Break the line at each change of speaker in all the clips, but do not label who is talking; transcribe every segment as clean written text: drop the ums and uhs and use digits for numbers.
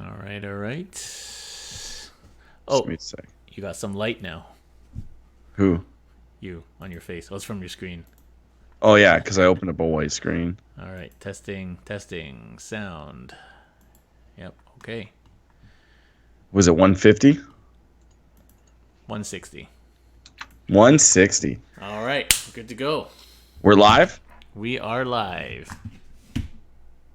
All right, all right.
Just
Oh,
me a sec.
you got some light now.
Who?
You on your face. Oh, it's from your screen.
Oh yeah, because I opened up a white screen.
All right, testing, testing, sound. Yep, okay.
Was it 150?
160.
160.
All right, good to go.
We're live.
We are live.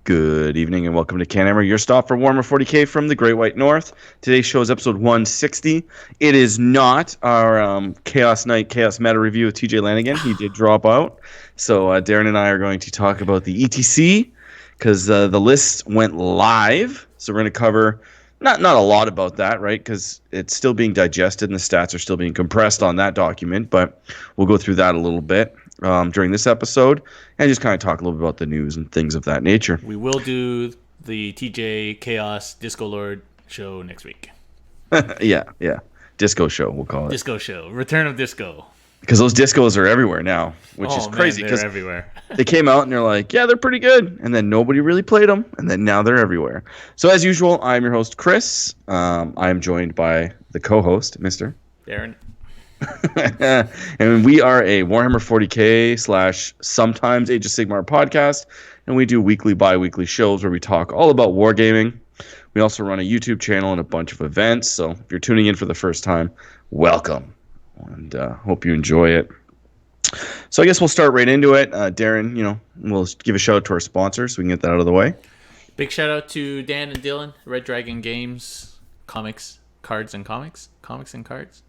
Good evening and welcome to CanHammer, your stop for Warhammer 40k from the Great White North. Today's show is episode 160. It is not our Chaos Night Chaos Meta review of TJ Lanigan. He did drop out. So Darren and I are going to talk about the ETC because the list went live. So we're going to cover not a lot about that, right? Because it's still being digested and the stats are still being compressed on that document. But we'll go through that a little bit during this episode and just kind of talk a little bit about the news and things of that nature.
We will do the TJ Chaos Disco Lord show next week.
Yeah. Disco show, we'll call it.
Disco show. Return of Disco.
Because those discos are everywhere now, which is crazy.
Man, they're everywhere.
They came out and they're like, yeah, they're pretty good. And then nobody really played them. And then now they're everywhere. So as usual, I'm your host, Chris. I'm joined by the co-host, Mr.
Darren.
And we are a Warhammer 40k / sometimes Age of Sigmar podcast. And we do weekly, bi-weekly shows where we talk all about wargaming. We also run a YouTube channel and a bunch of events. So if you're tuning in for the first time, welcome. And hope you enjoy it. So I guess we'll start right into it. Darren, we'll give a shout out to our sponsors so we can get that out of the way.
Big shout out to Dan and Dylan, Red Dragon Games, comics, cards and comics, comics and cards,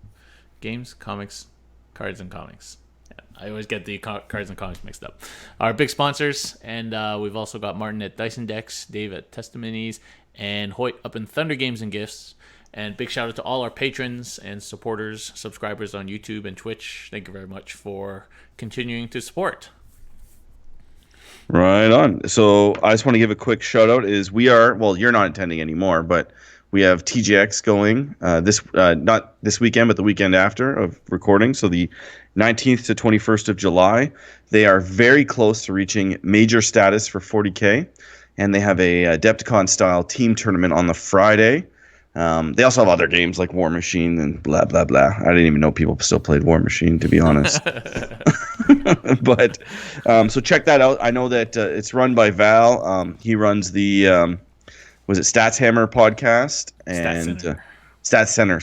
games, comics, cards and comics. Yeah, I always get the cards and comics mixed up. Our big sponsors, and we've also got Martin at Dyson Decks, Dave at Testimonies, and Hoyt up in Thunder Games and Gifts. And big shout out to all our patrons and supporters, subscribers on YouTube and Twitch. Thank you very much for continuing to support.
Right on. So I just want to give a quick shout out you're not attending anymore, but we have TGX going not this weekend, but the weekend after of recording. So the 19th to 21st of July, they are very close to reaching major status for 40K. And they have a Adepticon style team tournament on the Friday. They also have other games like War Machine and blah, blah, blah. I didn't even know people still played War Machine, to be honest. But so check that out. I know that it's run by Val. He runs the, CanHammer podcast and Stats Center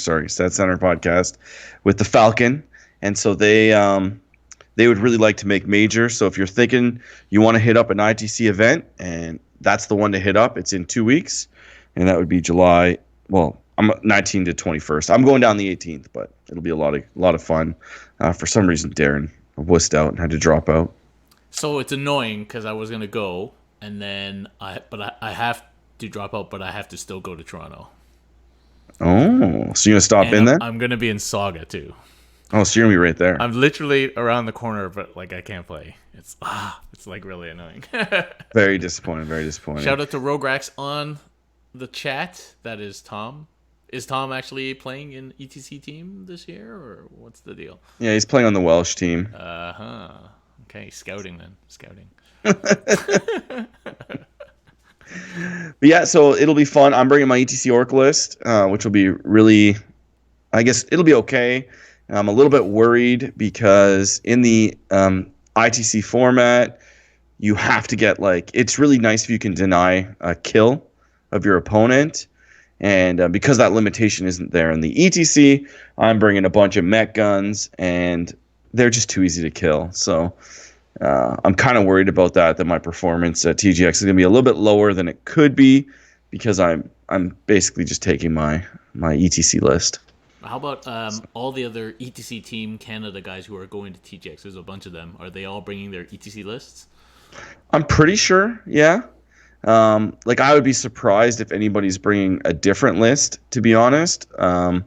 podcast with the Falcon. And so they would really like to make major. So if you're thinking you want to hit up an ITC event, and that's the one to hit up, it's in 2 weeks. And that would be July. Well, I'm 19 to 21st. I'm going down the 18th, but it'll be a lot of fun. For some reason, Darren wussed out and had to drop out.
So it's annoying because I was gonna go, and then I have to drop out, but I have to still go to Toronto.
Oh, so you're gonna stop in then?
I'm gonna be in Saga too.
Oh, so you're gonna be right there.
I'm literally around the corner, but I can't play. It's like really annoying.
Very disappointing. Very disappointing.
Shout out to Rograx on the chat. That is Tom. Is Tom actually playing in ETC team this year, or what's the deal?
Yeah, he's playing on the Welsh team.
Okay, scouting then. Scouting.
But yeah, so it'll be fun. I'm bringing my ETC orc list, which will be really, I guess it'll be okay. I'm a little bit worried because in the ITC format, you have to get it's really nice if you can deny a kill of your opponent. And because that limitation isn't there in the ETC, I'm bringing a bunch of mech guns, and they're just too easy to kill. So I'm kind of worried about that my performance at TGX is going to be a little bit lower than it could be because I'm basically just taking my ETC list.
How about all the other ETC Team Canada guys who are going to TGX? There's a bunch of them. Are they all bringing their ETC lists?
I'm pretty sure, yeah. I would be surprised if anybody's bringing a different list, to be honest. But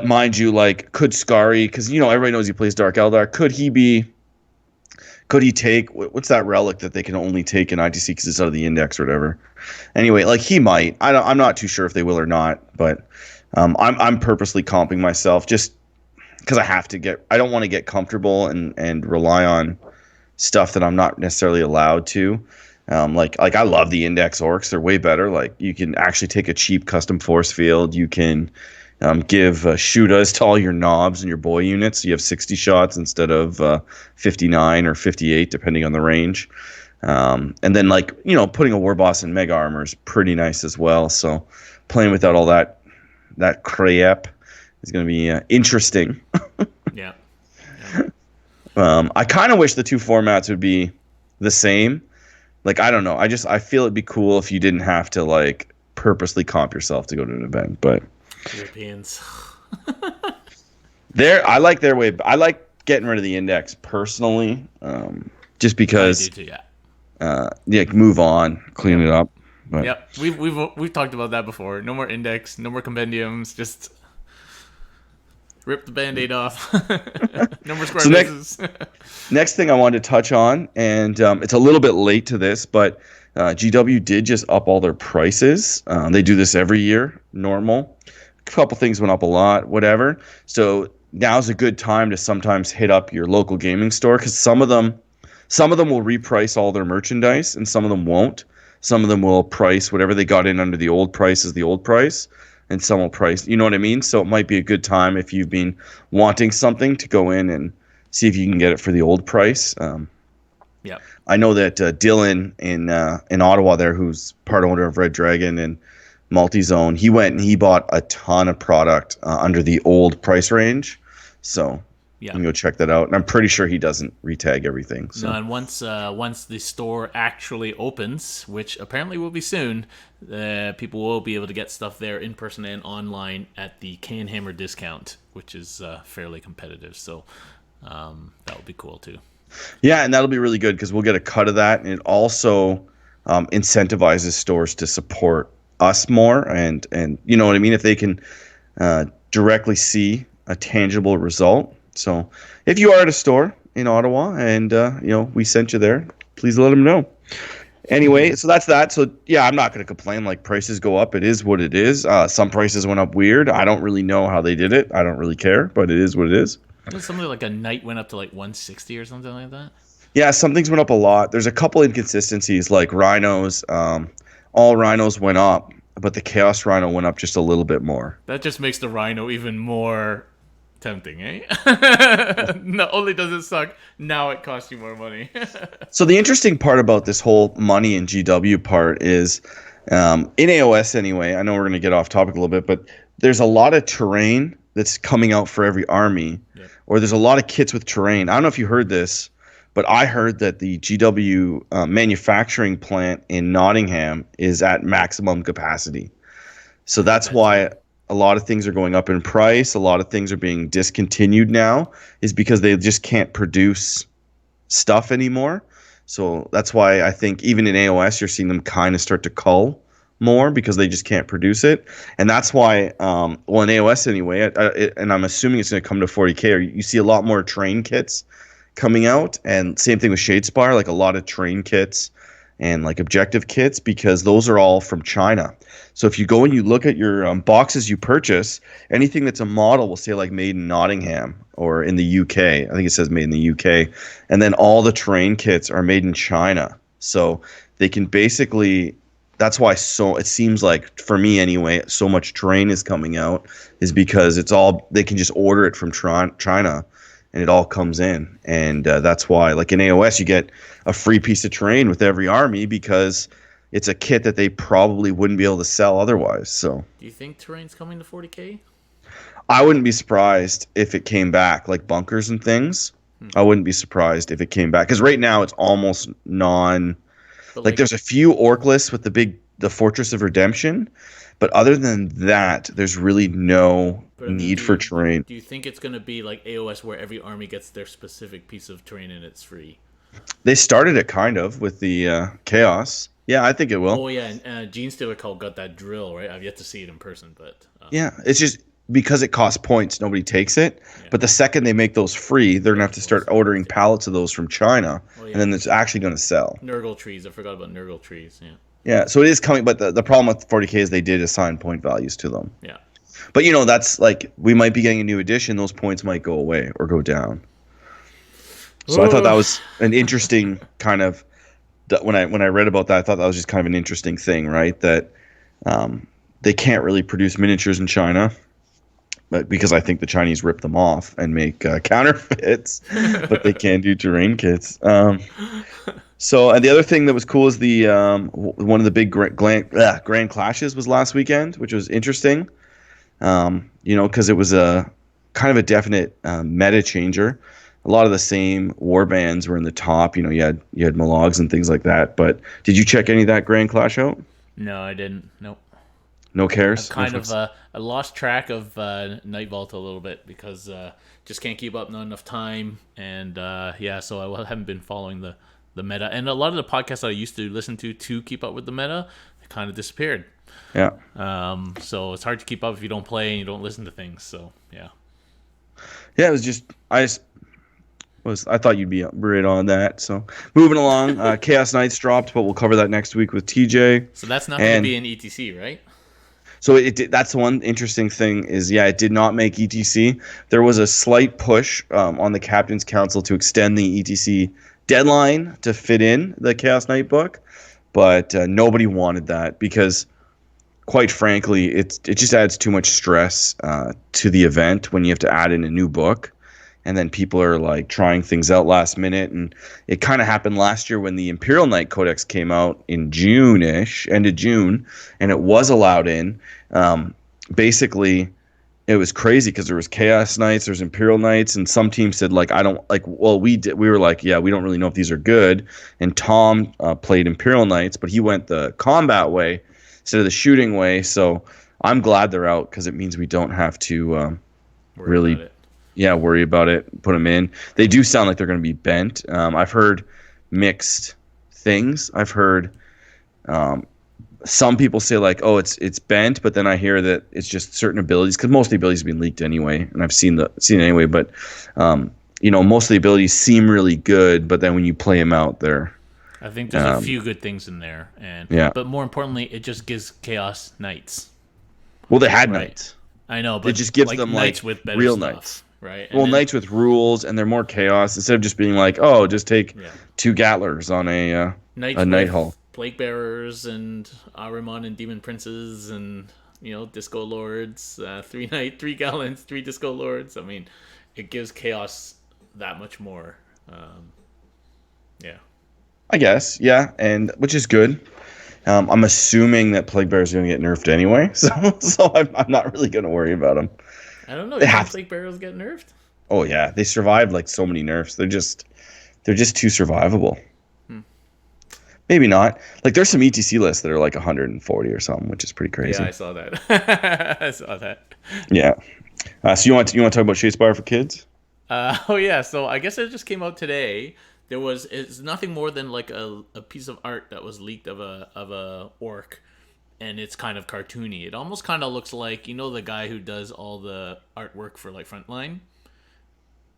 mind you, could Skari, because everybody knows he plays Dark Eldar, could he take what's that relic that they can only take in ITC because it's out of the index or whatever? Anyway, he might. I'm not too sure if they will or not, but I'm purposely comping myself just because I don't want to get comfortable and rely on stuff that I'm not necessarily allowed to. Like I love the Index Orcs. They're way better. Like you can actually take a cheap custom force field. You can give shootas to all your knobs and your boy units. So you have 60 shots instead of 59 or 58, depending on the range. And then like putting a war boss in mega armor is pretty nice as well. So playing without all that crap is going to be interesting.
Yeah.
I kind of wish the two formats would be the same. Like I don't know. I feel it'd be cool if you didn't have to like purposely comp yourself to go to an event. But
Europeans.
I like their way. I like getting rid of the index personally, just
I
because.
do too, yeah.
Yeah, move on, clean it up. But.
Yep, we've talked about that before. No more index, no more compendiums. Just rip the band-aid off. No more square bases.
Next thing I wanted to touch on, and it's a little bit late to this, but GW did just up all their prices. They do this every year, normal. A couple things went up a lot, whatever. So now's a good time to sometimes hit up your local gaming store because some of them will reprice all their merchandise, and some of them won't. Some of them will price whatever they got in under the old price as the old price, and some will price. You know what I mean? So it might be a good time if you've been wanting something to go in and see if you can get it for the old price.
Yeah.
I know that Dylan in Ottawa there, who's part owner of Red Dragon and Multizone, he went and he bought a ton of product under the old price range. So you can go check that out. And I'm pretty sure he doesn't retag everything. So.
No, and once the store actually opens, which apparently will be soon, people will be able to get stuff there in person and online at the CanHammer discount, which is fairly competitive. So that would be cool too.
Yeah, and that'll be really good because we'll get a cut of that, and it also incentivizes stores to support us more, and you know what I mean. If they can directly see a tangible result. So if you are at a store in Ottawa and we sent you there, please let them know. Anyway, so that's that. So yeah, I'm not going to complain. Like prices go up, it is what it is. Some prices went up weird. I don't really know how they did it. I don't really care, but it is what it is.
Something like a knight went up to like 160 or something like that.
Yeah, some things went up a lot. There's a couple inconsistencies, like rhinos. All rhinos went up, but the chaos rhino went up just a little bit more.
That just makes the rhino even more tempting, eh? Not only does it suck, now it costs you more money.
So the interesting part about this whole money and GW part is, in AOS anyway, I know we're going to get off topic a little bit, but there's a lot of terrain that's coming out for every army, or there's a lot of kits with terrain. I don't know if you heard this, but I heard that the GW manufacturing plant in Nottingham is at maximum capacity. So that's why a lot of things are going up in price. A lot of things are being discontinued now, is because they just can't produce stuff anymore. So that's why I think even in AOS, you're seeing them kind of start to cull more because they just can't produce it. And that's why, well, in AOS anyway, and I'm assuming it's going to come to 40K, or you see a lot more train kits coming out. And same thing with Shadespire, like a lot of train kits and like objective kits, because those are all from China. So if you go and you look at your boxes you purchase, anything that's a model will say like made in Nottingham or in the UK. I think it says made in the UK. And then all the terrain kits are made in China. So they can basically, that's why it seems like, for me anyway, so much terrain is coming out, is because it's all, they can just order it from China and it all comes in. And that's why, like in AOS, you get a free piece of terrain with every army because it's a kit that they probably wouldn't be able to sell otherwise. So,
do you think terrain's coming to 40K?
I wouldn't be surprised if it came back, like bunkers and things. I wouldn't be surprised if it came back, because right now it's almost like there's a few orc lists with the Fortress of Redemption, but other than that, there's really no need for terrain.
Do you think it's going to be like AOS, where every army gets their specific piece of terrain and it's free?
They started it kind of with the Chaos. Yeah, I think it will.
Oh, yeah, and Gene Stealer Cult got that drill, right? I've yet to see it in person, but...
Yeah, it's just because it costs points, nobody takes it. Yeah. But the second they make those free, they're going to have to start ordering pallets of those from China, and then it's actually going to sell.
Nurgle trees. I forgot about Nurgle trees, yeah.
Yeah, so it is coming, but the problem with 40K is they did assign point values to them.
Yeah.
But, that's like, we might be getting a new edition, those points might go away or go down. So I thought that was an interesting kind of when I read about that, I thought that was just kind of an interesting thing, right? That they can't really produce miniatures in China, but because I think the Chinese rip them off and make counterfeits, but they can do terrain kits. So, and the other thing that was cool is the one of the big grand clashes was last weekend, which was interesting. Because it was a kind of a definite meta changer. A lot of the same war bands were in the top. You had Malogs and things like that. But did you check any of that Grand Clash out?
No, I didn't. Nope.
No
I've
cares. No
kind of
fucks?
I lost track of Night Vault a little bit because just can't keep up, not enough time, and yeah, so I haven't been following the meta. And a lot of the podcasts I used to listen to keep up with the meta, they kind of disappeared.
Yeah.
So it's hard to keep up if you don't play and you don't listen to things. So yeah.
Yeah. It was just I thought you'd be right on that. So moving along, Chaos Knights dropped, but we'll cover that next week with TJ.
So that's not going to
And
be an ETC, right?
so that's one interesting thing is, yeah, it did not make ETC. There was a slight push on the Captain's Council to extend the ETC deadline to fit in the Chaos Knight book, but nobody wanted that because, quite frankly, it just adds too much stress to the event when you have to add in a new book. And then people are like trying things out last minute. And it kind of happened last year when the Imperial Knight Codex came out in June-ish, end of June, and it was allowed in. Basically, it was crazy because there was Chaos Knights, there's Imperial Knights, and some teams said like, I don't like. Well, we were like, yeah, we don't really know if these are good. And Tom played Imperial Knights, but he went the combat way instead of the shooting way. So I'm glad they're out because it means we don't have to really. Yeah, worry about it. Put them in. They do sound like they're going to be bent. I've heard mixed things. I've heard some people say like, "Oh, it's bent," but then I hear that it's just certain abilities because most of the abilities have been leaked anyway, and I've seen it anyway. But most of the abilities seem really good, but then when you play them out, they're.
I think there's a few good things in there, but more importantly, it just gives Chaos Knights.
Well, they had Knights.
I know, but
it just gives them
Knights
like
with better
real
stuff.
Knights.
Right.
And Knights with rules, and they're more chaos instead of just being like, oh, just take 2 Gattlers on a Night Hall.
Plague Bearers and Ahriman and Demon Princes and Disco Lords, 3 Gallants, 3 Disco Lords. I mean, it gives chaos that much more. Yeah.
I guess, yeah, and which is good. I'm assuming that Plague Bearers are going to get nerfed anyway, so I'm not really going to worry about them.
I don't know. You think Plague Bearers get nerfed?
Oh yeah, they survived like so many nerfs. They're just too survivable. Maybe not. Like there's some ETC lists that are like 140 or something, which is pretty crazy.
Yeah, I saw that. I saw that.
Yeah. So you want to talk about Shadespire for kids?
Oh yeah. So I guess it just came out today. It's nothing more than like a piece of art that was leaked of a orc. And it's kind of cartoony. It almost kind of looks like, the guy who does all the artwork for like Frontline.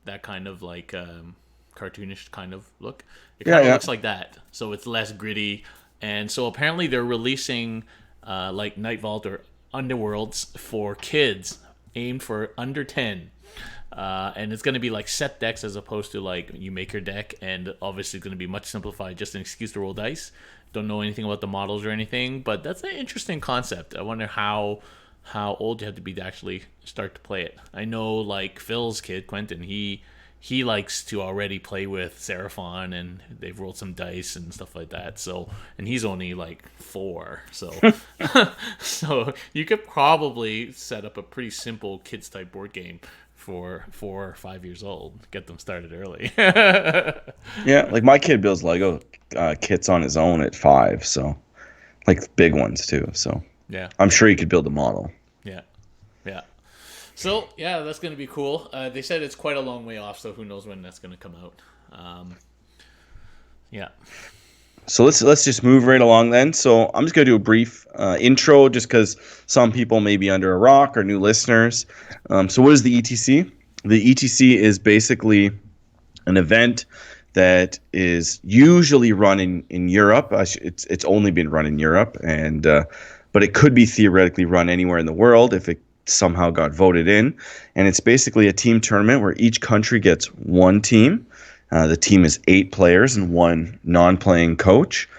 That kind of like cartoonish kind of look. It kind of looks like that. So it's less gritty. And so apparently they're releasing like Night Vault or Underworlds for kids, aimed for under 10. And it's going to be like set decks as opposed to like you make your deck, and obviously it's going to be much simplified, just an excuse to roll dice. Don't know anything about the models or anything, but that's an interesting concept. I wonder how old you have to be to actually start to play it. I know like Phil's kid, Quentin, he likes to already play with Seraphon, and they've rolled some dice and stuff like that. So, and he's only like 4, so so you could probably set up a pretty simple kids type board game for 4 or 5 years old. Get them started early.
Yeah, like my kid builds Lego kits on his own at 5, so like big ones too. So
yeah,
I'm sure he could build a model.
Yeah. So yeah, that's gonna be cool. They said it's quite a long way off, so who knows when that's gonna come out. Yeah.
So let's just move right along then. So I'm just going to do a brief intro just because some people may be under a rock or new listeners. So what is the ETC? The ETC is basically an event that is usually run in Europe. It's only been run in Europe, and but it could be theoretically run anywhere in the world if it somehow got voted in. And it's basically a team tournament where each country gets one team. The team is 8 players and 1 non-playing coach.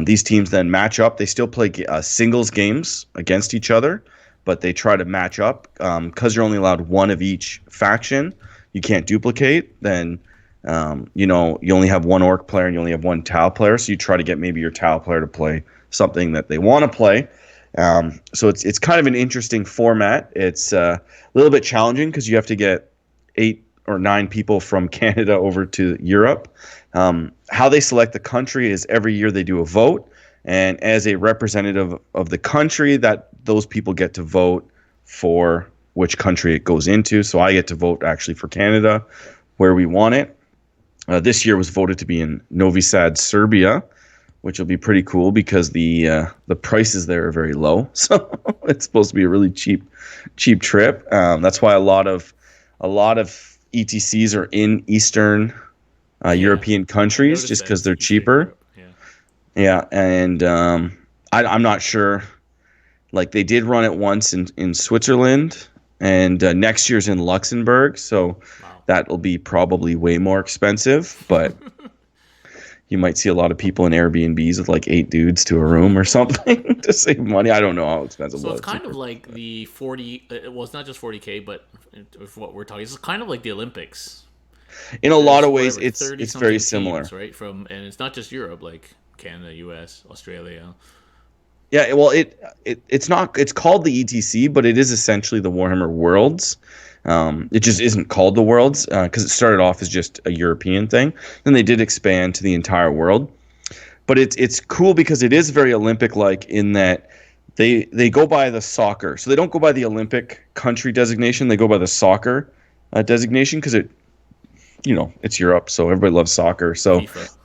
These teams then match up. They still play singles games against each other, but they try to match up. Because you're only allowed 1 of each faction, you can't duplicate. Then, you only have 1 orc player and you only have 1 Tau player, so you try to get maybe your Tau player to play something that they want to play. So it's kind of an interesting format. It's a little bit challenging because you have to get 8 or 9 people from Canada over to Europe. How they select the country is every year they do a vote, and as a representative of the country, that those people get to vote for which country it goes into. So I get to vote actually for Canada, where we want it. This year was voted to be in Novi Sad, Serbia, which will be pretty cool because the prices there are very low. So it's supposed to be a really cheap trip. That's why a lot of ETCs are in Eastern European countries just because they're cheaper. Yeah, and I'm not sure. Like they did run it once in Switzerland, and next year's in Luxembourg, so that'll be probably way more expensive. But you might see a lot of people in Airbnbs with like 8 dudes to a room or something to save money. I don't know how expensive.
So it's kind of like the 40. Well, it's not just 40K, but with what we're talking, it's kind of like the Olympics.
In a lot of ways, it's very similar,
teams, right? And it's not just Europe, like Canada, U.S., Australia.
Yeah, well, it's not. It's called the ETC, but it is essentially the Warhammer Worlds. It just isn't called the Worlds because it started off as just a European thing. Then they did expand to the entire world. But it's cool because it is very Olympic-like in that they go by the soccer. So they don't go by the Olympic country designation. They go by the soccer designation because it's Europe, so everybody loves soccer. So
FIFA.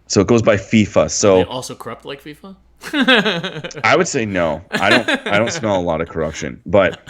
So it goes by FIFA. So
are they also corrupt like FIFA?
I would say no. I don't smell a lot of corruption, but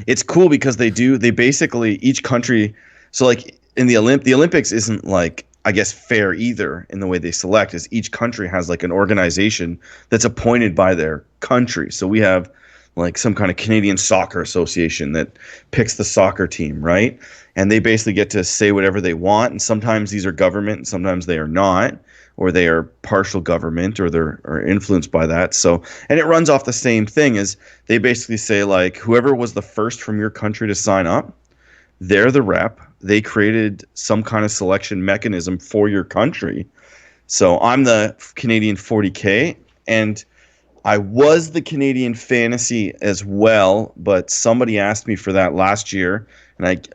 it's cool because they basically each country. So like in the Olympics isn't like, I guess, fair either in the way they select, is each country has like an organization that's appointed by their country. So we have like some kind of Canadian Soccer Association that picks the soccer team, right? And they basically get to say whatever they want. And sometimes these are government and sometimes they are not, or they are partial government, or they're influenced by that. So, and it runs off the same thing as they basically say like, whoever was the first from your country to sign up, they're the rep. They created some kind of selection mechanism for your country. So I'm the Canadian 40K, and I was the Canadian Fantasy as well, but somebody asked me for that last year,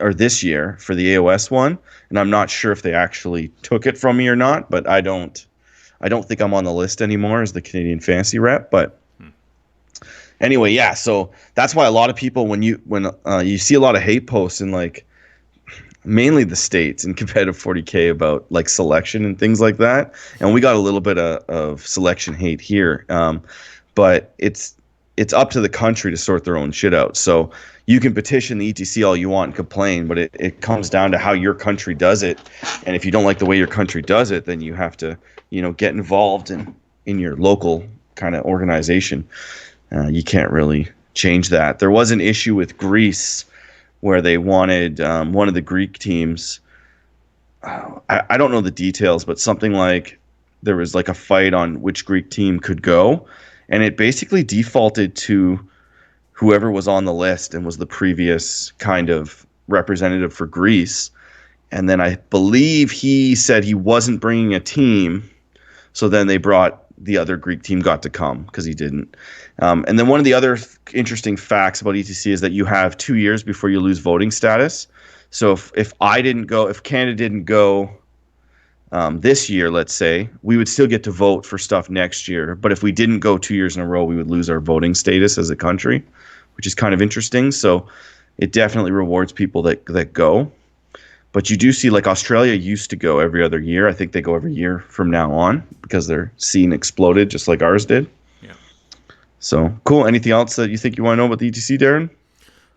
or this year for the AOS one, and I'm not sure if they actually took it from me or not. But I don't think I'm on the list anymore as the Canadian Fantasy rep. But anyway, yeah. So that's why a lot of people, when you see a lot of hate posts in like mainly the States in competitive 40K about like selection and things like that, and we got a little bit of selection hate here. But it's up to the country to sort their own shit out. So you can petition the ETC all you want and complain, but it comes down to how your country does it. And if you don't like the way your country does it, then you have to, get involved in your local kind of organization. You can't really change that. There was an issue with Greece where they wanted one of the Greek teams. I don't know the details, but something like there was like a fight on which Greek team could go. And it basically defaulted to whoever was on the list and was the previous kind of representative for Greece. And then I believe he said he wasn't bringing a team. So then the other Greek team got to come because he didn't. And then one of the other interesting facts about ETC is that you have 2 years before you lose voting status. So if Canada didn't go this year, let's say, we would still get to vote for stuff next year. But if we didn't go 2 years in a row, we would lose our voting status as a country, which is kind of interesting. So it definitely rewards people that go. But you do see like Australia used to go every other year. I think they go every year from now on because their scene exploded just like ours did.
Yeah.
So cool. Anything else that you think you want to know about the ETC, Darren?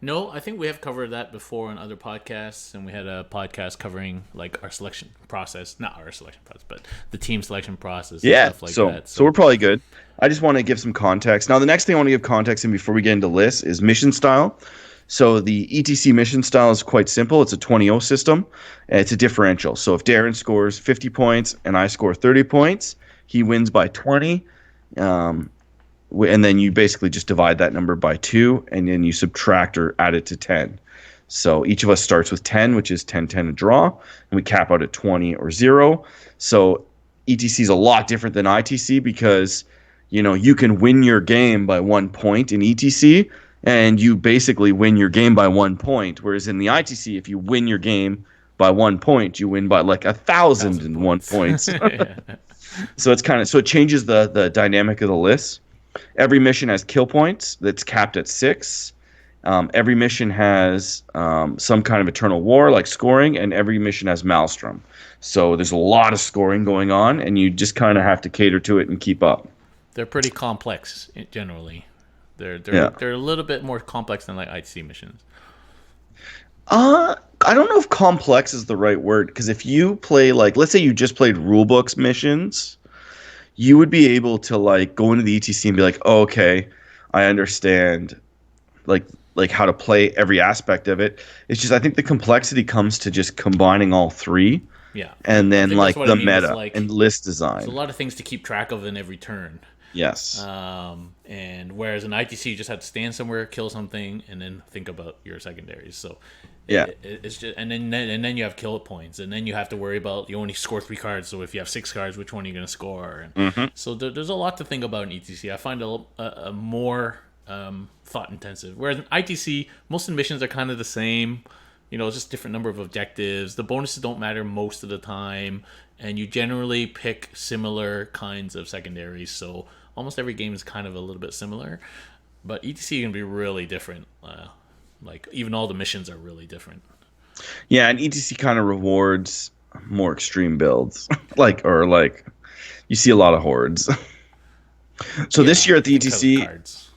No, I think we have covered that before on other podcasts, and we had a podcast covering like our selection process, not our selection process, but the team selection process.
Yeah,
and stuff like that.
So we're probably good. I just want to give some context. Now, the next thing I want to give context in before we get into lists is mission style. So the ETC mission style is quite simple. It's a 20-0 system. And it's a differential. So if Darren scores 50 points and I score 30 points, he wins by 20. Um, and then you basically just divide that number by 2, and then you subtract or add it to 10. So each of us starts with 10, which is 10-10 a draw, and we cap out at 20 or 0. So ETC is a lot different than ITC because, you can win your game by 1 point in ETC, and you basically win your game by 1 point. Whereas in the ITC, if you win your game by 1 point, you win by like 1,001 points.
Yeah.
So it changes the dynamic of the list. Every mission has kill points that's capped at 6. Every mission has some kind of eternal war like scoring, and every mission has maelstrom. So there's a lot of scoring going on, and you just kind of have to cater to it and keep up.
They're pretty complex generally. They're
Yeah.
they're a little bit more complex than like ITC missions.
I don't know if complex is the right word, because if you play, like, let's say you just played rulebooks missions, you would be able to like go into the ETC and be like, oh, okay, I understand like how to play every aspect of it. It's just I think the complexity comes to just combining all three,
Yeah,
and
I
then
think that's
like
what
the
I mean with,
meta
like,
and list
there's
design.
a lot of things to keep track of in every turn.
Yes.
And whereas in ITC you just have to stand somewhere, kill something, and then think about your secondaries. So
Yeah.
it's just and then you have kill points, and then you have to worry about you only score 3 cards. So if you have 6 cards, which one are you going to score? And so there's a lot to think about in ETC. I find a more thought intensive. Whereas in ITC, most of the missions are kind of the same. It's just different number of objectives. The bonuses don't matter most of the time, and you generally pick similar kinds of secondaries. So almost every game is kind of a little bit similar. But ETC can be really different. Like even all the missions are really different.
Yeah, and ETC kind of rewards more extreme builds. like you see a lot of hordes. So this year at the
because of
ETC,
cards.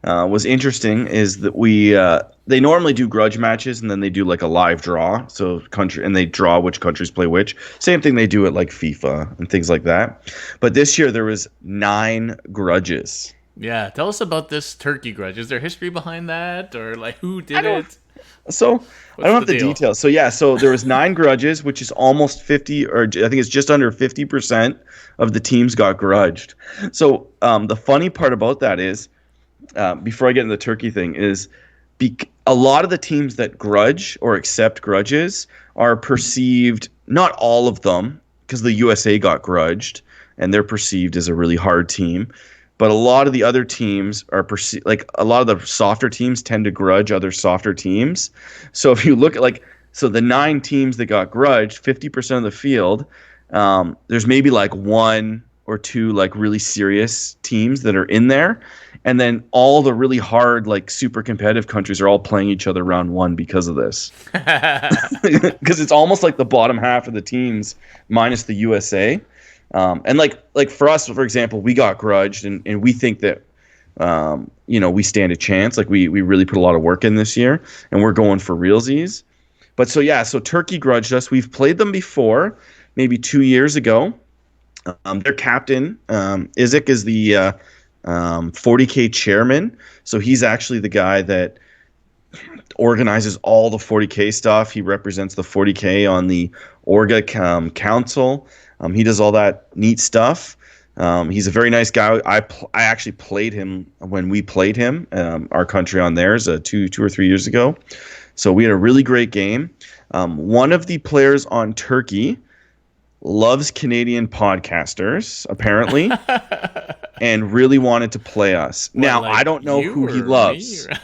was interesting is that they normally do grudge matches, and then they do like a live draw, so country, and they draw which countries play which. Same thing they do at like FIFA and things like that. But this year there was 9 grudges.
Yeah, tell us about this turkey grudge. Is there history behind that, or like who did
I don't-
it?
So I don't have
the
the
deal?
details. So yeah, so there was 9 grudges, which is almost 50, or I think it's just under 50% of the teams got grudged. So the funny part about that is, before I get into the turkey thing, is a lot of the teams that grudge or accept grudges are perceived, not all of them, because the USA got grudged and they're perceived as a really hard team. But a lot of the other teams are perceived, like a lot of the softer teams tend to grudge other softer teams. So if you look at so the 9 teams that got grudged, 50% of the field, there's maybe like 1 or 2 like really serious teams that are in there. And then all the really hard, like super competitive countries are all playing each other round 1 because of this. Because it's almost like the bottom half of the teams minus the USA. And like for us, for example, we got grudged, and we think that we stand a chance. Like we really put a lot of work in this year, and we're going for realsies. But so Turkey grudged us. We've played them before, maybe 2 years ago. Their captain, Isaac, is the 40K chairman. So he's actually the guy that organizes all the 40K stuff. He represents the 40K on the Orga council. He does all that neat stuff. He's a very nice guy. I actually played him when we played him, our country on theirs, 2 or 3 years ago. So we had a really great game. One of the players on Turkey loves Canadian podcasters, apparently, and really wanted to play us. Now,
like
I don't know
you
who he
or
loves.
me?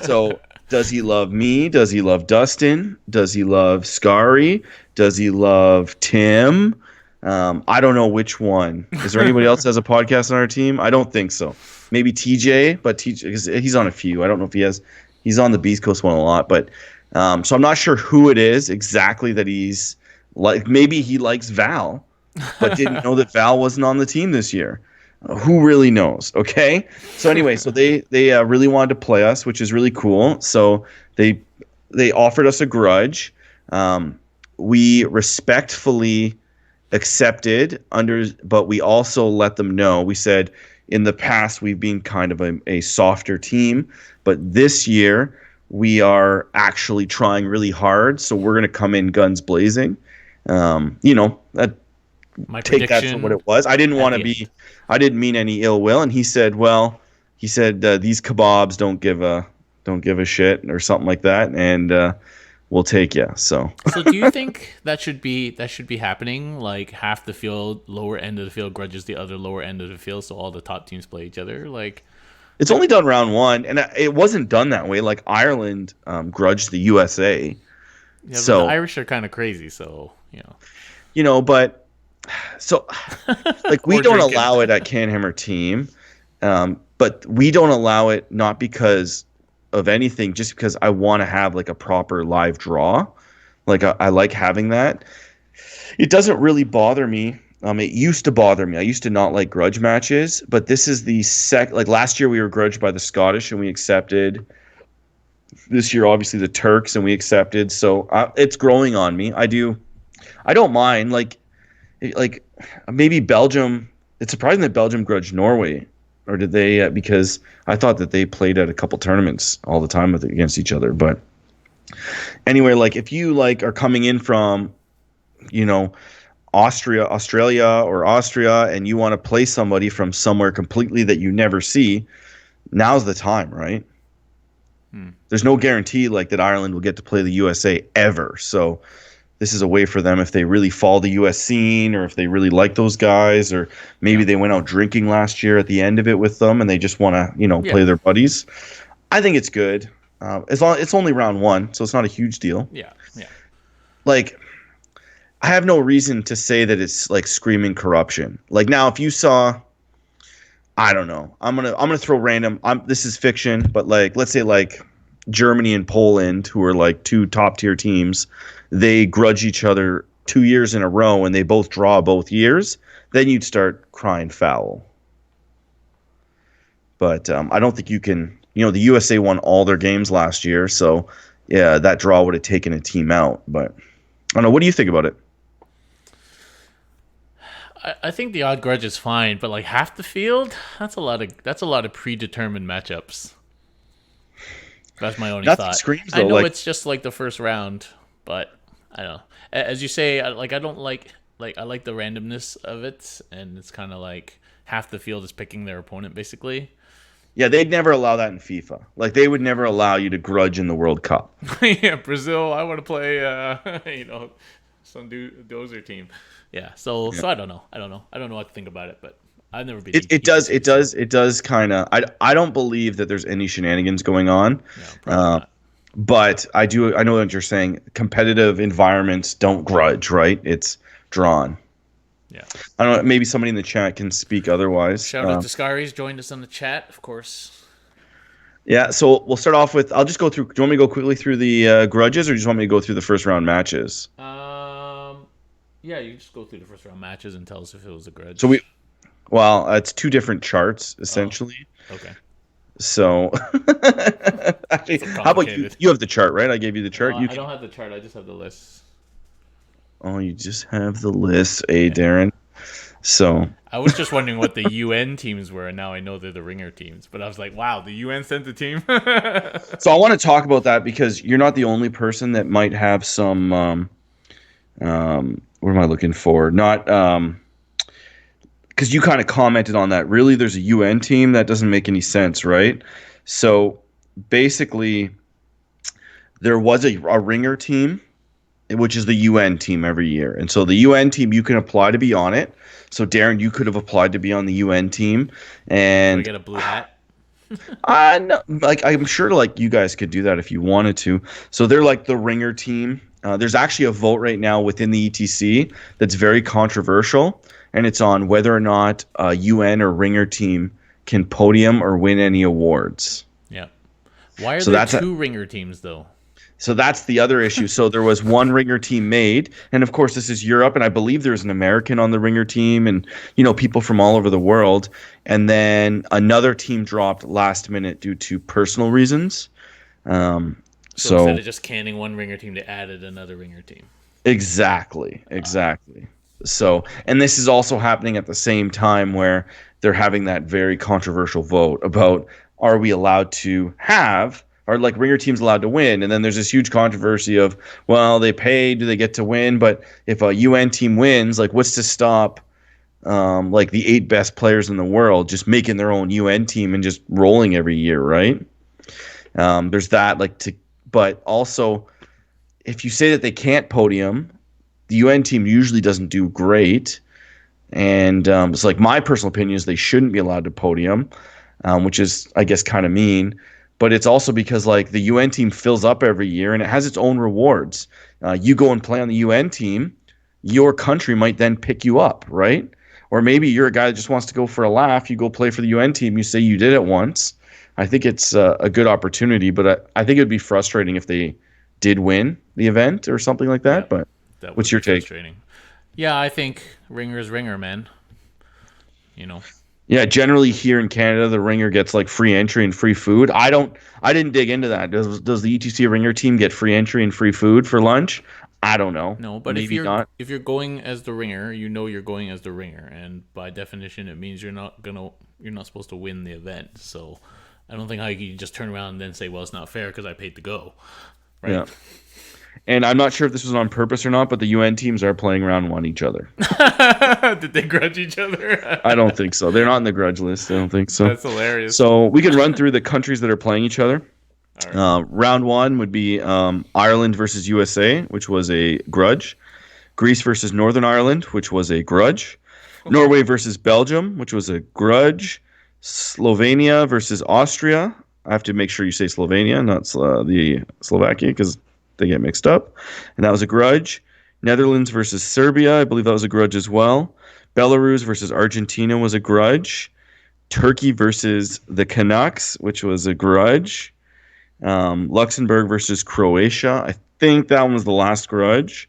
So, does he love me? Does he love Dustin? Does he love Scary? Does he love Tim? I don't know which one. Is there anybody else that has a podcast on our team? I don't think so. Maybe TJ, but TJ, because he's on a few. I don't know if he has. He's on the Beast Coast one a lot, but so I'm not sure who it is exactly that he's like. Maybe he likes Val, but didn't know that Val wasn't on the team this year. Who really knows? Okay. So anyway, so they really wanted to play us, which is really cool. So they offered us a grudge. We respectfully accepted but we also let them know. We said in the past we've been kind of a softer team, but this year we are actually trying really hard, so we're gonna come in guns blazing. That
My
take that for what
prediction
it was. I didn't
at
want to
the
be,
end.
I didn't mean any ill will. And he said, well, these kebabs don't give a shit or something like that, and we'll take you. So
So do you think that should be happening? Like half the field, lower end of the field grudges the other lower end of the field, so all the top teams play each other.
it's only done round one, and it wasn't done that way. Like Ireland grudged the USA,
Yeah, but the
so
Irish are kind of crazy, so
but so like we
or
don't
drinking.
allow it at CanHammer Team, but we don't allow it not because of anything, just because I want to have like a proper live draw. Like I like having that. It doesn't really bother me. It used to bother me. I used to not like grudge matches, but this is the like last year we were grudged by the Scottish and we accepted. This year, obviously the Turks and we accepted. So it's growing on me. I don't mind. Like maybe Belgium. It's surprising that Belgium grudged Norway, or did they? Because I thought that they played at a couple tournaments all the time against each other. But anyway, like if you like are coming in from, you know, Australia or Austria, and you want to play somebody from somewhere completely that you never see, now's the time, right? There's no guarantee like that Ireland will get to play the USA ever. So this is a way for them if they really follow the US scene, or if they really like those guys, or maybe
Yeah,
they went out drinking last year at the end of it with them and they just want to,
yeah,
play their buddies. I think it's good. It's only round one, so it's not a huge deal.
yeah, yeah.
Like I have no reason to say that it's like screaming corruption. Like now, if you saw, I don't know, I'm gonna throw random. This is fiction, but like let's say like Germany and Poland, who are like two top tier teams, they grudge each other 2 years in a row, and they both draw both years. Then you'd start crying foul. But I don't think you can. The USA won all their games last year, so yeah, that draw would have taken a team out. But I don't know. What do you think about it?
I think the odd grudge is fine, but like half the field, that's a lot of predetermined matchups. That's my only
Nothing
thought.
screams
I
though.
know
Like
it's just like the first round, but I don't know. As you say, I don't like I like the randomness of it, and it's kind of like half the field is picking their opponent basically.
yeah, they'd never allow that in FIFA. Like they would never allow you to grudge in the World Cup.
Yeah, Brazil. I want to play. Some dozer team. Yeah. So I don't know. I don't know. I don't know what to think about it, but I've never been.
It does kind of. I don't believe that there's any shenanigans going on.
No, probably not.
But I know what you're saying. Competitive environments don't grudge, right? It's drawn.
Yeah.
I don't know. Maybe somebody in the chat can speak otherwise.
Shout out to Scaries, joined us on the chat, of course.
Yeah. So we'll start off with. I'll just go through. Do you want me to go quickly through the grudges, or do you just want me to go through the first round matches?
Yeah, you just go through the first round matches and tell us if it was a
So
grudge.
well, it's two different charts
Oh,
essentially.
okay.
So actually,
So
how about you?
complicated.
You have the chart, right? I gave you the chart. You
I
can.
don't have the chart. I just have the list.
Oh, you just have the list,
Yeah.
Darren. So
I was just wondering what the UN teams were, and now I know they're the ringer teams. But I was like, wow, the UN sent the team.
So I want to talk about that because you're not the only person that might have some. What am I looking for? Not because you kind of commented on that. Really, there's a UN team that doesn't make any sense, right? So basically, there was a ringer team, which is the UN team every year, and so the UN team you can apply to be on it. So Darren, you could have applied to be on the UN team,
Do I
and
get a blue hat?
no, like I'm sure like you guys could do that if you wanted to. So they're like the ringer team. There's actually a vote right now within the ETC that's very controversial, and it's on whether or not a UN or ringer team can podium or win any awards.
Yeah. Why are
So
there
that's
two ringer teams though?
so that's the other issue. So there was one ringer team made, and of course this is Europe, and I believe there's an American on the ringer team, and people from all over the world. And then another team dropped last minute due to personal reasons. Um,
So instead
so
of just canning one ringer team, they added another ringer team.
exactly. So, and this is also happening at the same time where they're having that very controversial vote about are we allowed to have are like ringer teams allowed to win? And then there's this huge controversy of, well, they pay, do they get to win? But if a UN team wins, like what's to stop like the 8 best players in the world just making their own UN team and just rolling every year, right? There's that, but also if you say that they can't podium, the UN team usually doesn't do great. And it's like my personal opinion is they shouldn't be allowed to podium, which is, I guess, kind of mean. But it's also because like the UN team fills up every year and it has its own rewards. You go and play on the UN team, your country might then pick you up, right? Or maybe you're a guy that just wants to go for a laugh. You go play for the UN team. You say you did it once. I think it's a good opportunity, but I think it would be frustrating if they did win the event or something like that.
Yeah,
But
that would
what's
be
your take?
frustrating. Yeah, I think ringer's ringer, man. You know.
Yeah, generally here in Canada, the ringer gets like free entry and free food. I didn't dig into that. Does the ETC ringer team get free entry and free food for lunch? I don't know.
No, but
Maybe not.
if you're going as the ringer, you know you're going as the ringer, and by definition, it means you're not supposed to win the event. So, I don't think how you can just turn around and then say, well, it's not fair because I paid to go, right?
Yeah. And I'm not sure if this was on purpose or not, but the UN teams are playing round one each other.
Did they grudge each other?
I don't think so. They're not in the grudge list. I don't think so.
That's hilarious.
So we can run through the countries that are playing each other.
All right.
Round one would be Ireland versus USA, which was a grudge. Greece versus Northern Ireland, which was a grudge. Norway versus Belgium, which was a grudge. Slovenia versus Austria. I have to make sure you say Slovenia, not the Slovakia, because they get mixed up. And that was a grudge. Netherlands versus Serbia. I believe that was a grudge as well. Belarus versus Argentina was a grudge. Turkey versus the Canucks, which was a grudge. Luxembourg versus Croatia. I think that one was the last grudge.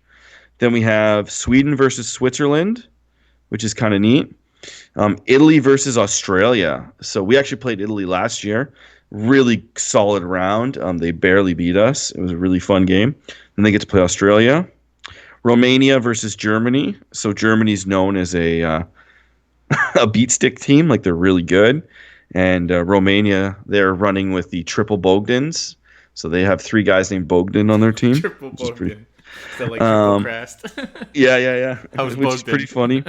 Then we have Sweden versus Switzerland, which is kind of neat. Italy versus Australia. So we actually played Italy last year. Really solid round. They barely beat us. It was a really fun game. Then they get to play Australia. Romania versus Germany. So Germany's known as a beat stick team. Like they're really good. And Romania, they're running with the triple Bogdans. So they have 3 guys named Bogdan on their team.
Triple Bogdan. So like triple crest.
Yeah.
How's
Which is
Bogdan?
pretty funny.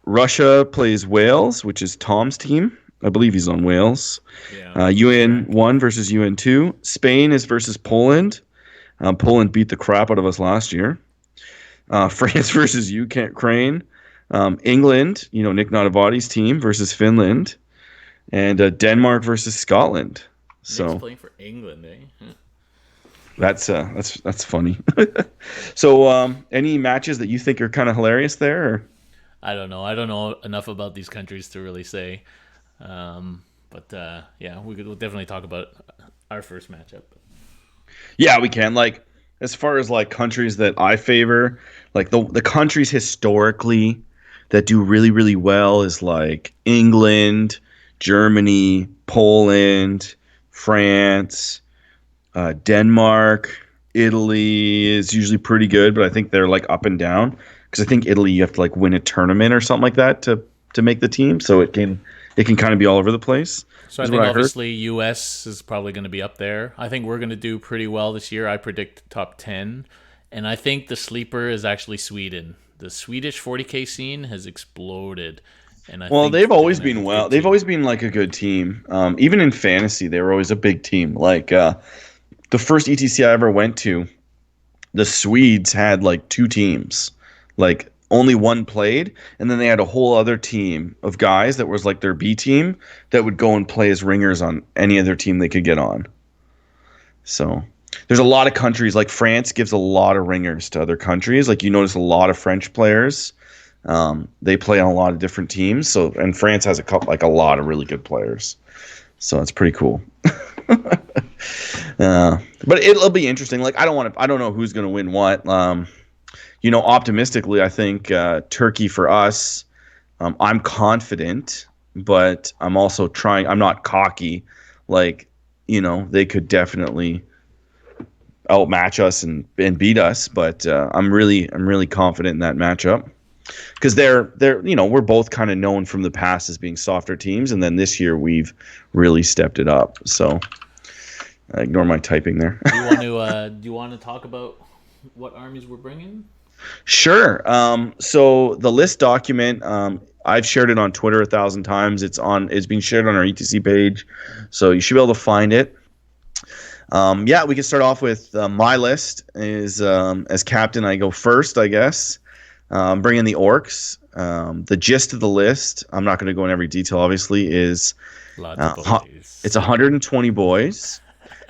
Russia plays Wales, which is Tom's team. I believe he's on Wales.
Yeah.
UN 1 versus UN 2. Spain is versus Poland. Poland beat the crap out of us last year. France versus Ukraine. England, Nick Notavati's team versus Finland. And Denmark versus Scotland. So
Nick's playing for England, eh?
that's funny. So any matches that you think are kind of hilarious there? Or?
I don't know. I don't know enough about these countries to really say. Yeah, we'll definitely talk about our first matchup.
Yeah, we can. Like, as far as like countries that I favor, like the countries historically that do really, really well is like England, Germany, Poland, France, Denmark. Italy is usually pretty good, but I think they're like up and down because I think Italy you have to like win a tournament or something like that to make the team, so it can kind of be all over the place.
So I think obviously US is probably going to be up there. I think we're going to do pretty well this year. I predict top 10. And I think the sleeper is actually Sweden. The Swedish 40K scene has exploded. And
they've always been well. They've always been like a good team. Even in fantasy, they were always a big team. Like the first ETC I ever went to, the Swedes had like 2 teams. Like only one played, and then they had a whole other team of guys that was like their B team that would go and play as ringers on any other team they could get on. So there's a lot of countries, like France gives a lot of ringers to other countries. Like you notice a lot of French players. They play on a lot of different teams. So and France has a lot of really good players. So it's pretty cool. But it'll be interesting. Like I don't know who's gonna win what. Optimistically, I think Turkey for us, I'm confident, but I'm also trying. I'm not cocky. Like, they could definitely outmatch us and beat us, but I'm really confident in that matchup. because they're we're both kind of known from the past as being softer teams, and then this year we've really stepped it up. So ignore my typing there.
Do you want to talk about what armies we're bringing?
Sure. So the list document, I've shared it on Twitter 1,000 times. It's being shared on our ETC page, so you should be able to find it. Yeah, we can start off with my list. Is as captain, I go first, I guess. Bring in the orcs. The gist of the list, I'm not going to go in every detail. Obviously, is
Lots of
it's
boys.
120 boys.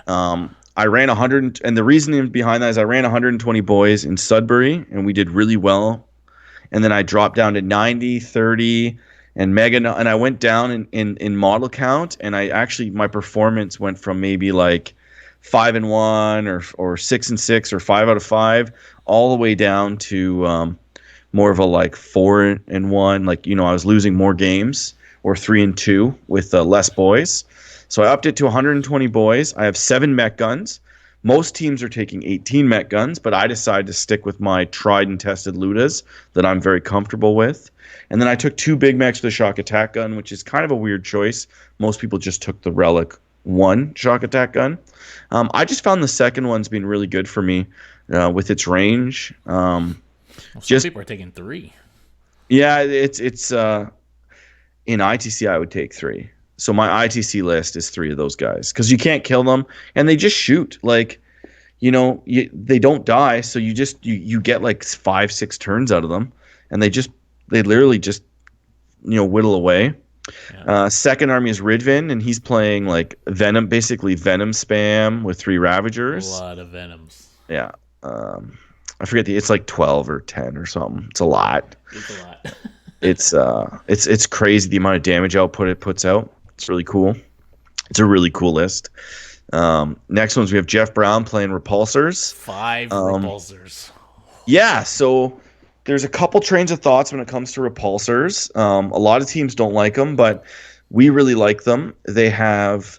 I ran 100, and the reasoning behind that is I ran 120 boys in Sudbury, and we did really well. And then I dropped down to 90, 30, and mega, and I went down in model count, and I actually my performance went from maybe like 5-1 or 6-6 or 5 out of 5, all the way down to more of a like 4-1. Like I was losing more games, or 3-2 with less boys. So I upped it to 120 boys. I have 7 mech guns. Most teams are taking 18 mech guns, but I decided to stick with my tried and tested Ludas that I'm very comfortable with. And then I took 2 big mechs with a shock attack gun, which is kind of a weird choice. Most people just took the Relic 1 shock attack gun. I just found the second one's been really good for me with its range.
Well, some people are taking 3.
Yeah, it's in ITC I would take 3. So my ITC list is 3 of those guys because you can't kill them and they just shoot like, they don't die. So you get like 5-6 turns out of them, and they literally just whittle away.
Yeah.
Second army is Ridvin, and he's playing like Venom, basically Venom spam with 3
A
Ravagers.
lot of venoms.
Yeah. I forget it's like 12 or 10 or something. It's a lot.
It's a lot.
It's crazy the amount of damage output it puts out. It's really cool. It's a really cool list. Next ones we have Jeff Brown playing Repulsors.
5 repulsors.
Yeah, so there's a couple trains of thoughts when it comes to Repulsors. A lot of teams don't like them, but we really like them. They have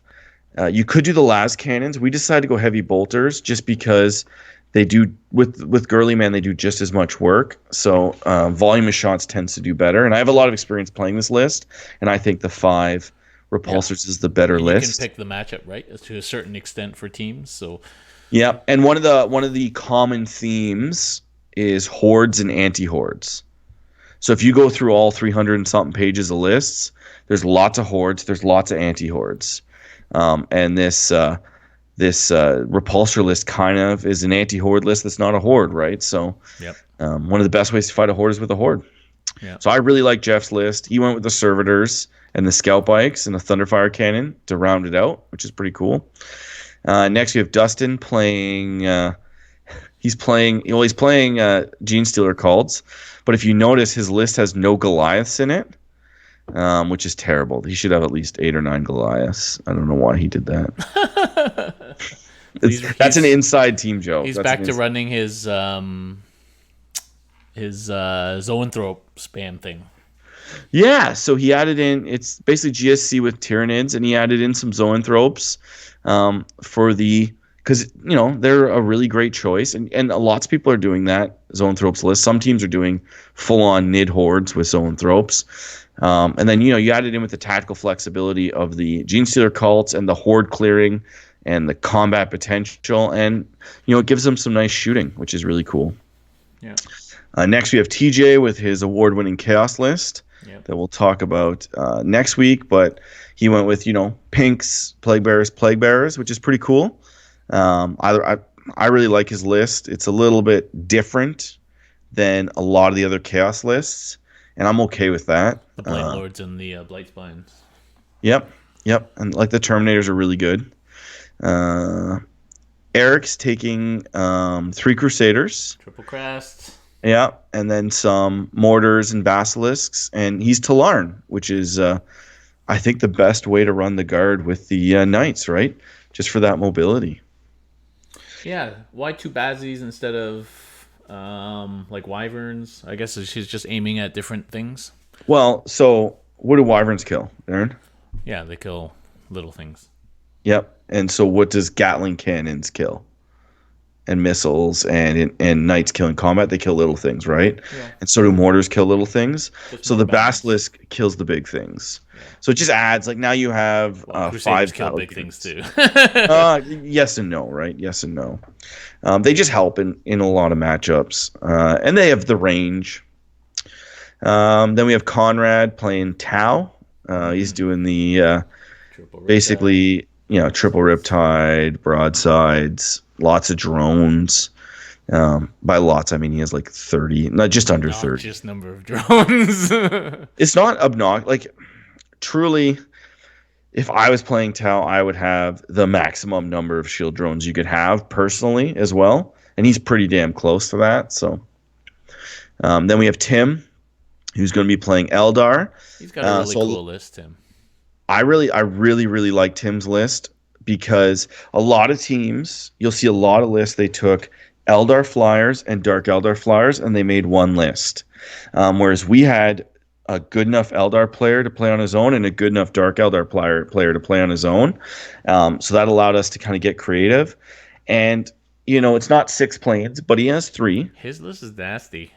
you could do the las cannons. We decided to go heavy bolters just because they do with Girly Man, they do just as much work. So volume of shots tends to do better. And I have a lot of experience playing this list, and I think the 5 Repulsors is the better list.
You can pick the matchup right to a certain extent for teams. So
yeah, and one of the common themes is hordes and anti-hordes. So if you go through all 300 and something pages of lists, there's lots of hordes, there's lots of anti-hordes. And this repulsor list kind of is an anti-horde list that's not a horde, right? So
yep.
One of the best ways to fight a horde is with a horde.
Yeah.
So I really like Jeff's list. He went with the servitors and the scout bikes and the thunderfire cannon to round it out, which is pretty cool. Next we have Dustin playing he's playing Gene Stealer cults, but if you notice his list has no Goliaths in it. Which is terrible. He should have at least 8 or 9 Goliaths. I don't know why he did that. That's an inside team joke.
He's back to running his Zoanthrope spam thing.
Yeah, so he added in, it's basically GSC with Tyranids, and he added in some Zoanthropes because they're a really great choice, and lots of people are doing that Zoanthropes list. Some teams are doing full-on Nid hordes with Zoanthropes. And then you added in with the tactical flexibility of the Gene Stealer cults and the horde clearing and the combat potential, and it gives them some nice shooting, which is really cool.
Yeah.
Next we have TJ with his award-winning Chaos list that we'll talk about next week, but he went with Pinks, Plague Bearers, which is pretty cool. I really like his list. It's a little bit different than a lot of the other Chaos lists, and I'm okay with that.
The Blight Lords and the Blight Spines.
Yep. And like the Terminators are really good. Eric's taking 3 Crusaders.
Triple Crest.
Yeah, and then some Mortars and Basilisks, and he's Talarn, which is I think the best way to run the guard with the Knights, right? Just for that mobility.
Yeah, why 2 Bazzies instead of like Wyverns? I guess she's just aiming at different things.
Well, so what do Wyverns kill, Aaron?
Yeah, they kill little things.
Yep. And so what does Gatling cannons kill? and missiles, and knights kill in combat. They kill little things, right?
Yeah.
And so do mortars kill little things.
Just
So
more
the
balance.
basilisk kills the big things.
Yeah.
So it just adds like now you have
Well, Crusaders
five
kill
battle
big things
units.
too.
Yes and no, right? Yes and no. They just help in a lot of matchups, and they have the range. Then we have Conrad playing Tau. He's doing the
Triple Riptide.
basically, triple riptide, broadsides, lots of drones. By lots, I mean he has like 30, not just under 30.
Obnoxious number of drones.
It's not obnoxious. Like, truly, if I was playing Tau, I would have the maximum number of shield drones you could have personally as well. And he's pretty damn close to that. So then we have Tim, who's going to be playing Eldar.
He's got a really
So
cool list, Tim.
I really like Tim's list because a lot of teams, you'll see a lot of lists, they took Eldar flyers and Dark Eldar flyers and they made one list. Whereas we had a good enough Eldar player to play on his own and a good enough Dark Eldar player to play on his own. So that allowed us to kind of get creative. And, it's not 6 planes, but he has 3.
His list is nasty.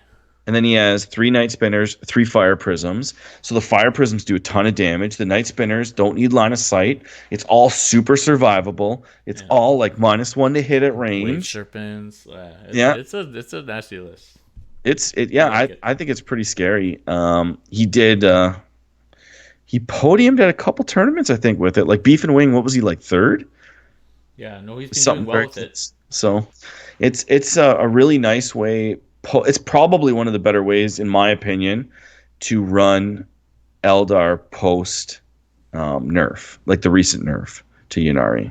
And then he has 3 Night Spinners, 3 Fire Prisms. So the Fire Prisms do a ton of damage. The Night Spinners don't need line of sight. It's all super survivable. It's all like -1 to hit at
Wave
range.
Serpents.
Yeah.
It's a nasty list.
I think it's pretty scary. He podiumed at a couple tournaments, I think, with it. Like Beef and Wing, what was he, like, 3rd?
Yeah, no, he's been
Something
doing well
very
with it.
close. So it's a really nice way. It's probably one of the better ways, in my opinion, to run Eldar post nerf, like the recent nerf to Yunari.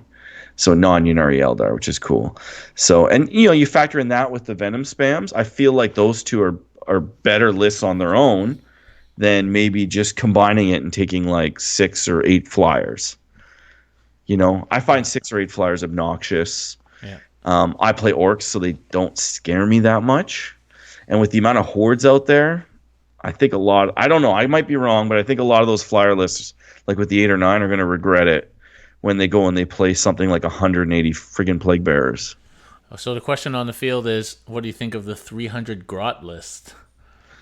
So non-Yunari Eldar, which is cool. So, and you factor in that with the Venom spams. I feel like those two are better lists on their own than maybe just combining it and taking like 6 or 8 flyers. I find 6 or 8 flyers obnoxious.
Yeah.
I play orcs, so they don't scare me that much. And with the amount of hordes out there, I think I don't know, I might be wrong, but I think a lot of those flyer lists, like with the 8 or 9, are going to regret it when they go and they play something like 180 friggin' Plague Bearers.
So the question on the field is, what do you think of the 300 Grot list?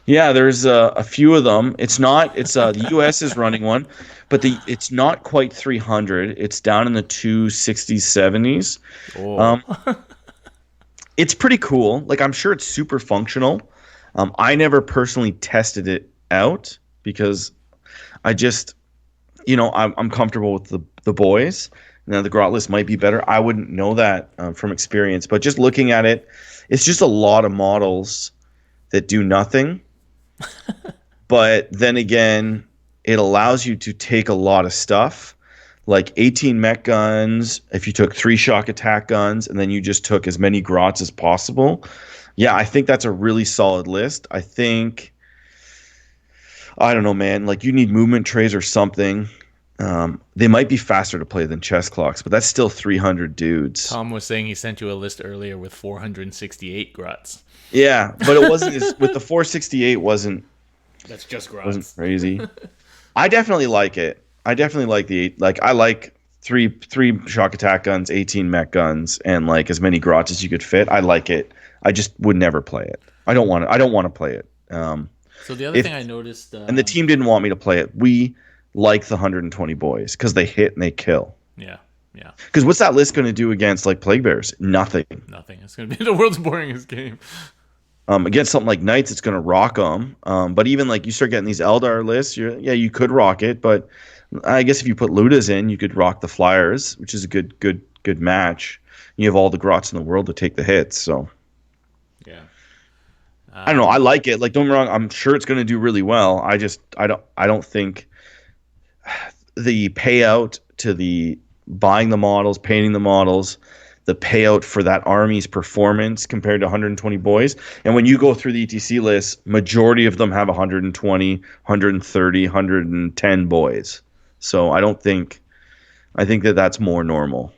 Yeah, there's a few of them. It's the US is running one, but it's not quite 300. It's down in the 260s, 70s.
Oh.
It's pretty cool. Like, I'm sure it's super functional. I never personally tested it out because I just, I'm comfortable with the boys. Now the Grot list might be better. I wouldn't know that from experience, but just looking at it, it's just a lot of models that do nothing. But then again, it allows you to take a lot of stuff, like 18 mech guns. If you took 3 shock attack guns and then you just took as many Grots as possible, yeah, I think that's a really solid list. I don't know, man. Like, you need movement trays or something. They might be faster to play than chess clocks, but that's still 300 dudes.
Tom was saying he sent you a list earlier with 468 Grots.
Yeah, but it wasn't with the 468 wasn't.
That's just Grots.
Wasn't crazy. I definitely like it. I definitely like I like three shock attack guns, 18 mech guns, and like as many Grots as you could fit. I like it. I just would never play it. I don't want to play it.
So the other thing I noticed,
and the team didn't want me to play it. We like the 120 boys because they hit and they kill.
Yeah.
Because what's that list going to do against like Plague Bears? Nothing.
It's going to be the world's boringest game.
Against something like Knights, it's going to rock them. But even like you start getting these Eldar lists, you could rock it. But I guess if you put Ludas in, you could rock the Flyers, which is a good match. You have all the Grots in the world to take the hits. So
yeah,
I don't know. I like it. Like, don't get me wrong. I'm sure it's going to do really well. I don't think the payout to the buying the models, painting the models, the payout for that army's performance compared to 120 boys. And when you go through the ETC list, majority of them have 120, 130, 110 boys. So I think that's more normal.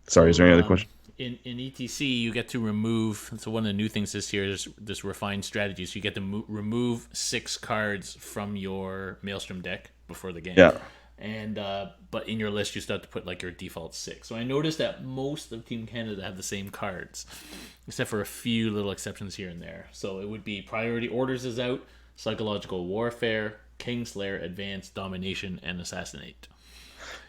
Sorry, is there any other question?
In ETC, you get to remove. So one of the new things this year is this refined strategy. So you get to remove 6 cards from your Maelstrom deck before the game.
Yeah.
and but in your list you still have to put like your default 6. So I noticed that most of Team Canada have the same cards, except for a few little exceptions here and there. So it would be Priority Orders is out, Psychological Warfare, Kingslayer, Advance, Domination, and Assassinate.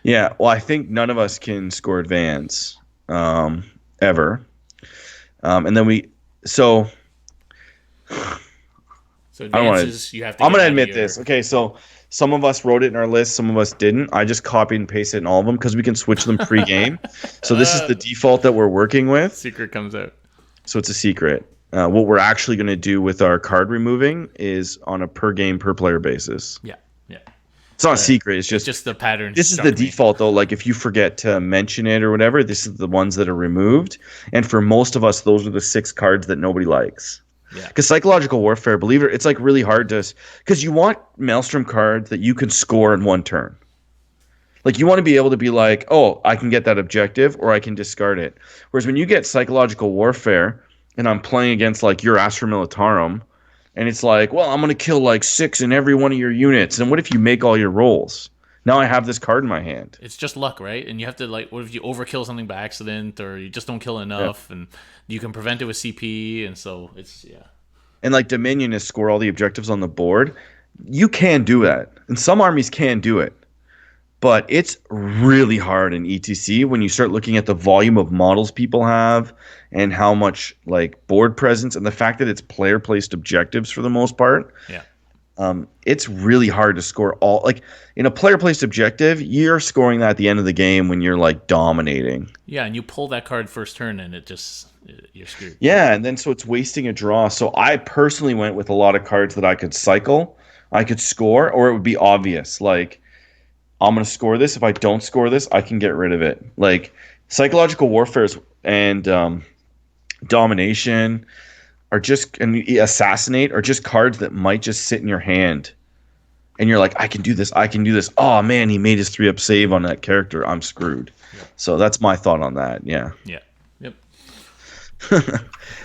Yeah, well, I think none of us can score advance ever. And then so
So
I don't want to.
advances you have to
I'm
get
gonna
out of
admit
your
this. Okay, so some of us wrote it in our list, some of us didn't. I just copied and pasted in all of them because we can switch them pre-game. So this is the default that we're working with.
secret comes out.
So it's a secret. What we're actually going to do with our card removing is on a per game, per player basis.
Yeah, yeah.
It's not a secret. It's
Just the pattern.
this is the default though. Like if you forget to mention it or whatever, this is the ones that are removed. And for most of us, those are the 6 cards that nobody likes.
Yeah.
Because Psychological Warfare, believe it, it's like really hard to, because you want Maelstrom cards that you can score in one turn. Like you want to be able to be like, oh, I can get that objective or I can discard it. Whereas when you get Psychological Warfare and I'm playing against like your Astra Militarum, and it's like, well, I'm going to kill like 6 in every one of your units. And what if you make all your rolls? Now I have this card in my hand.
It's just luck, right? And you have to like, what if you overkill something by accident, or you just don't kill enough, and you can prevent it with CP, and so it's
And like Dominion is score all the objectives on the board. You can do that. And some armies can do it. But it's really hard in ETC when you start looking at the volume of models people have and how much like board presence and the fact that it's player placed objectives for the most part.
Yeah.
It's really hard to score all like in a player placed objective. You're scoring that at the end of the game when you're like dominating.
Yeah, and you pull that card first turn, and you're screwed.
Yeah, and then so it's wasting a draw. So I personally went with a lot of cards that I could cycle, I could score, or it would be obvious like. I'm going to score this. If I don't score this, I can get rid of it. Like Psychological Warfare and Domination are just, and Assassinate are just cards that might just sit in your hand. And you're like, I can do this. I can do this. Oh, man, he made his 3-up save on that character. I'm screwed. Yeah. So that's my thought on that. Yeah.
Yeah. Yep.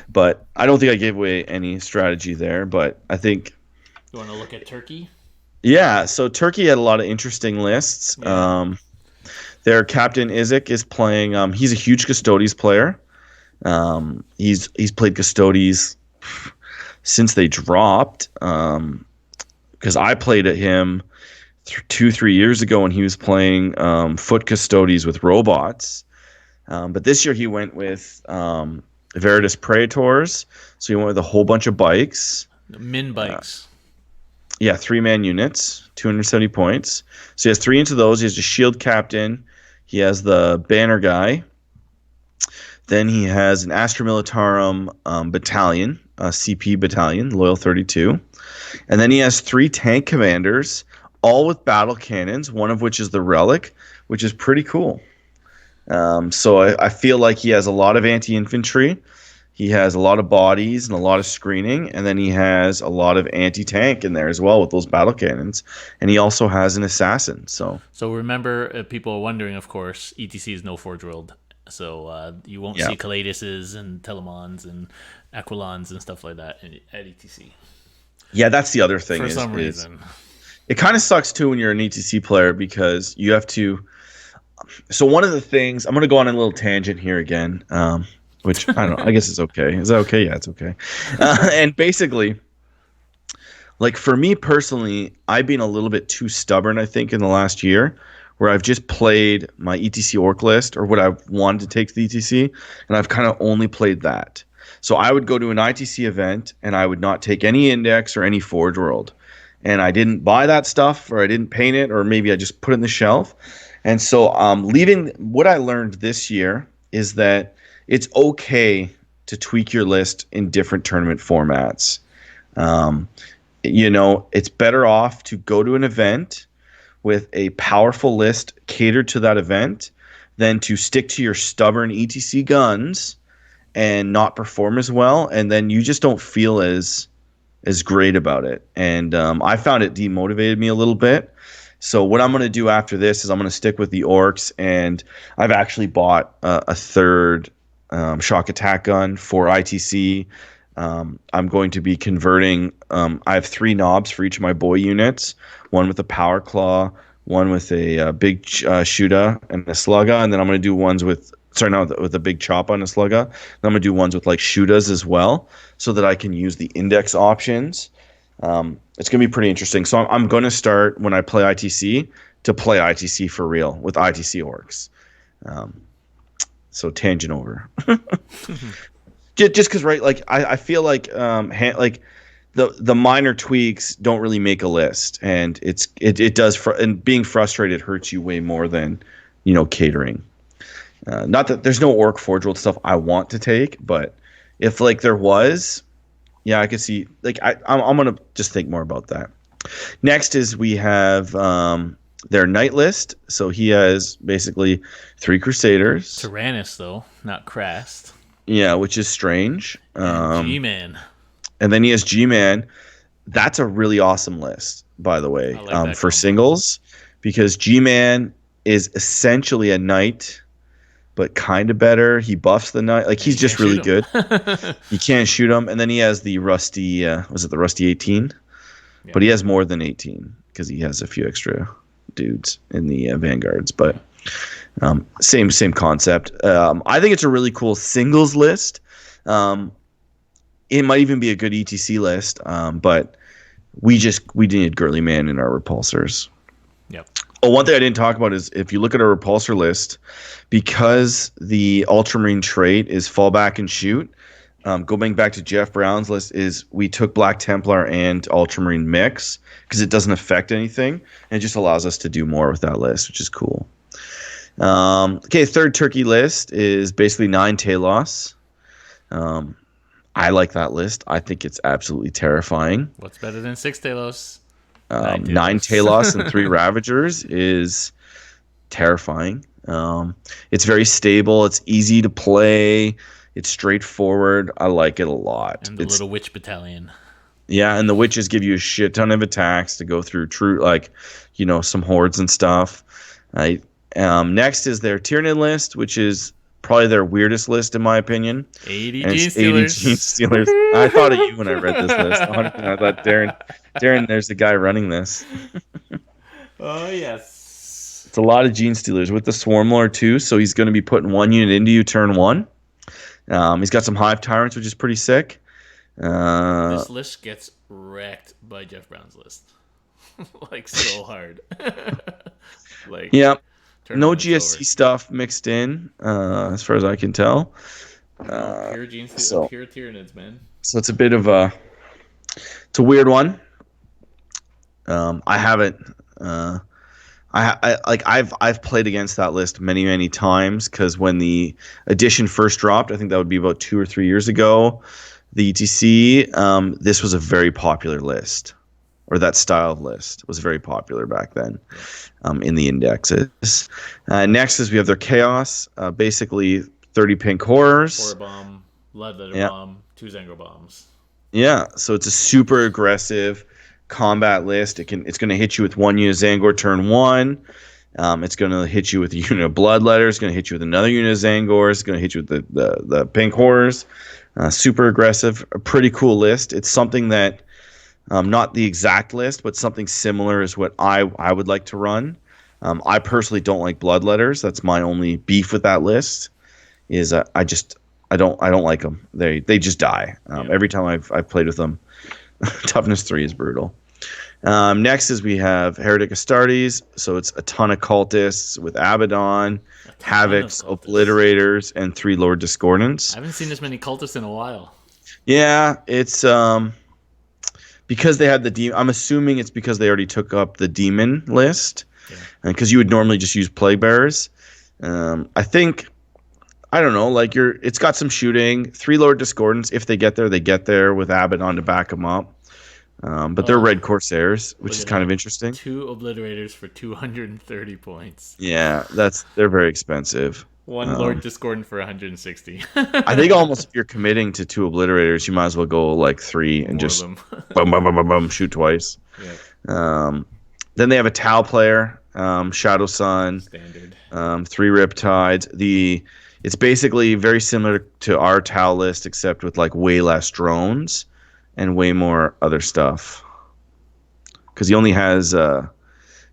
But I don't think I gave away any strategy there. But I think.
You want to look at Turkey?
Yeah, so Turkey had a lot of interesting lists. Yeah. Their captain Isaac is playing. He's a huge Custodes player. He's played Custodes since they dropped. Because I played at him 2-3 years ago when he was playing foot Custodes with robots. But this year he went with Veritas Praetors. So he went with a whole bunch of bikes.
Min bikes.
Yeah, 3-man units, 270 points. So he has 3 into those. He has the shield captain. He has the banner guy. Then he has an Astra Militarum battalion, CP battalion, Loyal 32. And then he has 3 tank commanders, all with battle cannons, one of which is the Relic, which is pretty cool. So I feel like he has a lot of anti-infantry. He has a lot of bodies and a lot of screening, and then he has a lot of anti-tank in there as well with those battle cannons. And he also has an assassin. So
remember, people are wondering, of course, ETC is no Forge World. So you won't see Calaiduses and Telemons and Aquilons and stuff like that at ETC.
Yeah, that's the other thing.
For some reason.
It kind of sucks, too, when you're an ETC player because you have to... So one of the things... I'm going to go on a little tangent here again. Which, I don't know, I guess it's okay. Is that okay? Yeah, it's okay. And basically, like for me personally, I've been a little bit too stubborn, I think, in the last year, where I've just played my ETC orc list or what I wanted to take to the ETC, and I've kind of only played that. So I would go to an ITC event, and I would not take any index or any Forge World. And I didn't buy that stuff, or I didn't paint it, or maybe I just put it in the shelf. And so what I learned this year is that it's okay to tweak your list in different tournament formats. It's better off to go to an event with a powerful list catered to that event than to stick to your stubborn ETC guns and not perform as well. And then you just don't feel as great about it. And I found it demotivated me a little bit. So what I'm going to do after this is I'm going to stick with the orcs. And I've actually bought a third shock attack gun for ITC. I'm going to be converting. I have 3 knobs for each of my boy units. One with a power claw, one with a big shooter and a slugger, and then I'm going to do ones with with a big chopper and a slugger. Then I'm going to do ones with like shooters as well, so that I can use the index options. It's going to be pretty interesting. So I'm going to start when I play ITC to play ITC for real with ITC orcs. So tangent over. Just because, right? Like I feel like like the minor tweaks don't really make a list, and it does. And being frustrated hurts you way more than catering. Not that there's no orc forge world stuff I want to take, but if like there was, yeah, I could see. Like I'm gonna just think more about that. Next is we have their knight list. So he has basically 3 crusaders.
Tyrannus though, not Crast.
Yeah, which is strange.
And G-Man.
And then he has G-Man. That's a really awesome list, by the way,
I like that
for
combo.
singles, because G-Man is essentially a knight, but kind of better. He buffs the knight. Like, he's just really good. You can't shoot him. And then he has the rusty, was it the rusty 18? Yeah. But he has more than 18 because he has a few extra dudes in the vanguards. But same concept. I think it's a really cool singles list. It might even be a good ETC list, but we needed Girly Man in our repulsors.
Yep.
Oh, one thing I didn't talk about is if you look at our repulsor list, because the Ultramarine trait is fall back and shoot. Going back to Jeff Brown's list, is we took Black Templar and Ultramarine mix because it doesn't affect anything, and it just allows us to do more with that list, which is cool. Okay, third turkey list is basically 9 Talos. I like that list. I think it's absolutely terrifying.
What's better than 6 Talos?
9 Talos and 3 Ravagers is terrifying. It's very stable. It's easy to play. It's straightforward. I like it a lot.
And the little witch battalion.
Yeah, and the witches give you a shit ton of attacks to go through some hordes and stuff. Next is their Tyranid list, which is probably their weirdest list in my opinion.
80
and
Gene Stealers.
80 Gene Stealers. I thought of you when I read this list. 100%. I thought, Darren, there's the guy running this.
Oh, yes.
It's a lot of Gene Stealers with the Swarm Lord too, so he's going to be putting 1 unit into you turn 1. He's got some Hive Tyrants, which is pretty sick.
This list gets wrecked by Jeff Brown's list. Like, so hard.
Yeah. No GSC stuff mixed in, as far as I can tell.
Pure Gene Stealers, pure Tyranids, man. So
it's a bit of it's a weird one. I haven't. I've played against that list many times because when the edition first dropped, I think that would be about 2 or 3 years ago, the ETC, this was a very popular list, or that style of list was very popular back then, in the indexes. Next is we have their Chaos, basically 30 pink horrors,
4 bomb, lead bomb, 2 Zangor bombs.
Yeah, so it's a super aggressive combat list. It's going to hit you with 1 unit Zangor turn 1. It's going to hit you with a unit of Bloodletter. It's going to hit you with another unit of Zangor. It's going to hit you with the pink horrors. Super aggressive, a pretty cool list. It's something that, not the exact list, but something similar is what I would like to run. I personally don't like Bloodletters. That's my only beef with that list. Is I don't like them. They just die every time I've played with them. Toughness 3 is brutal. Next is we have Heretic Astartes, so it's a ton of cultists with Abaddon, Havocs, Obliterators, and 3 Lord Discordants.
I haven't seen this many cultists in a while.
Yeah, it's because they had the demon. I'm assuming it's because they already took up the demon list, because you would normally just use Plague Bearers. I think, I don't know, like it's got some shooting. 3 Lord Discordants, if they get there with Abaddon to back them up. But they're Red Corsairs, which is kind of interesting.
2 Obliterators for 230 points.
Yeah, they're very expensive.
1 Lord Discordant for 160.
I think almost if you're committing to 2 Obliterators, you might as well go like 3 and just boom, shoot twice. Yeah. Then they have a Tau player, Shadow Sun,
standard.
3 Riptides. It's basically very similar to our Tau list, except with like way less drones and way more other stuff. Because he only has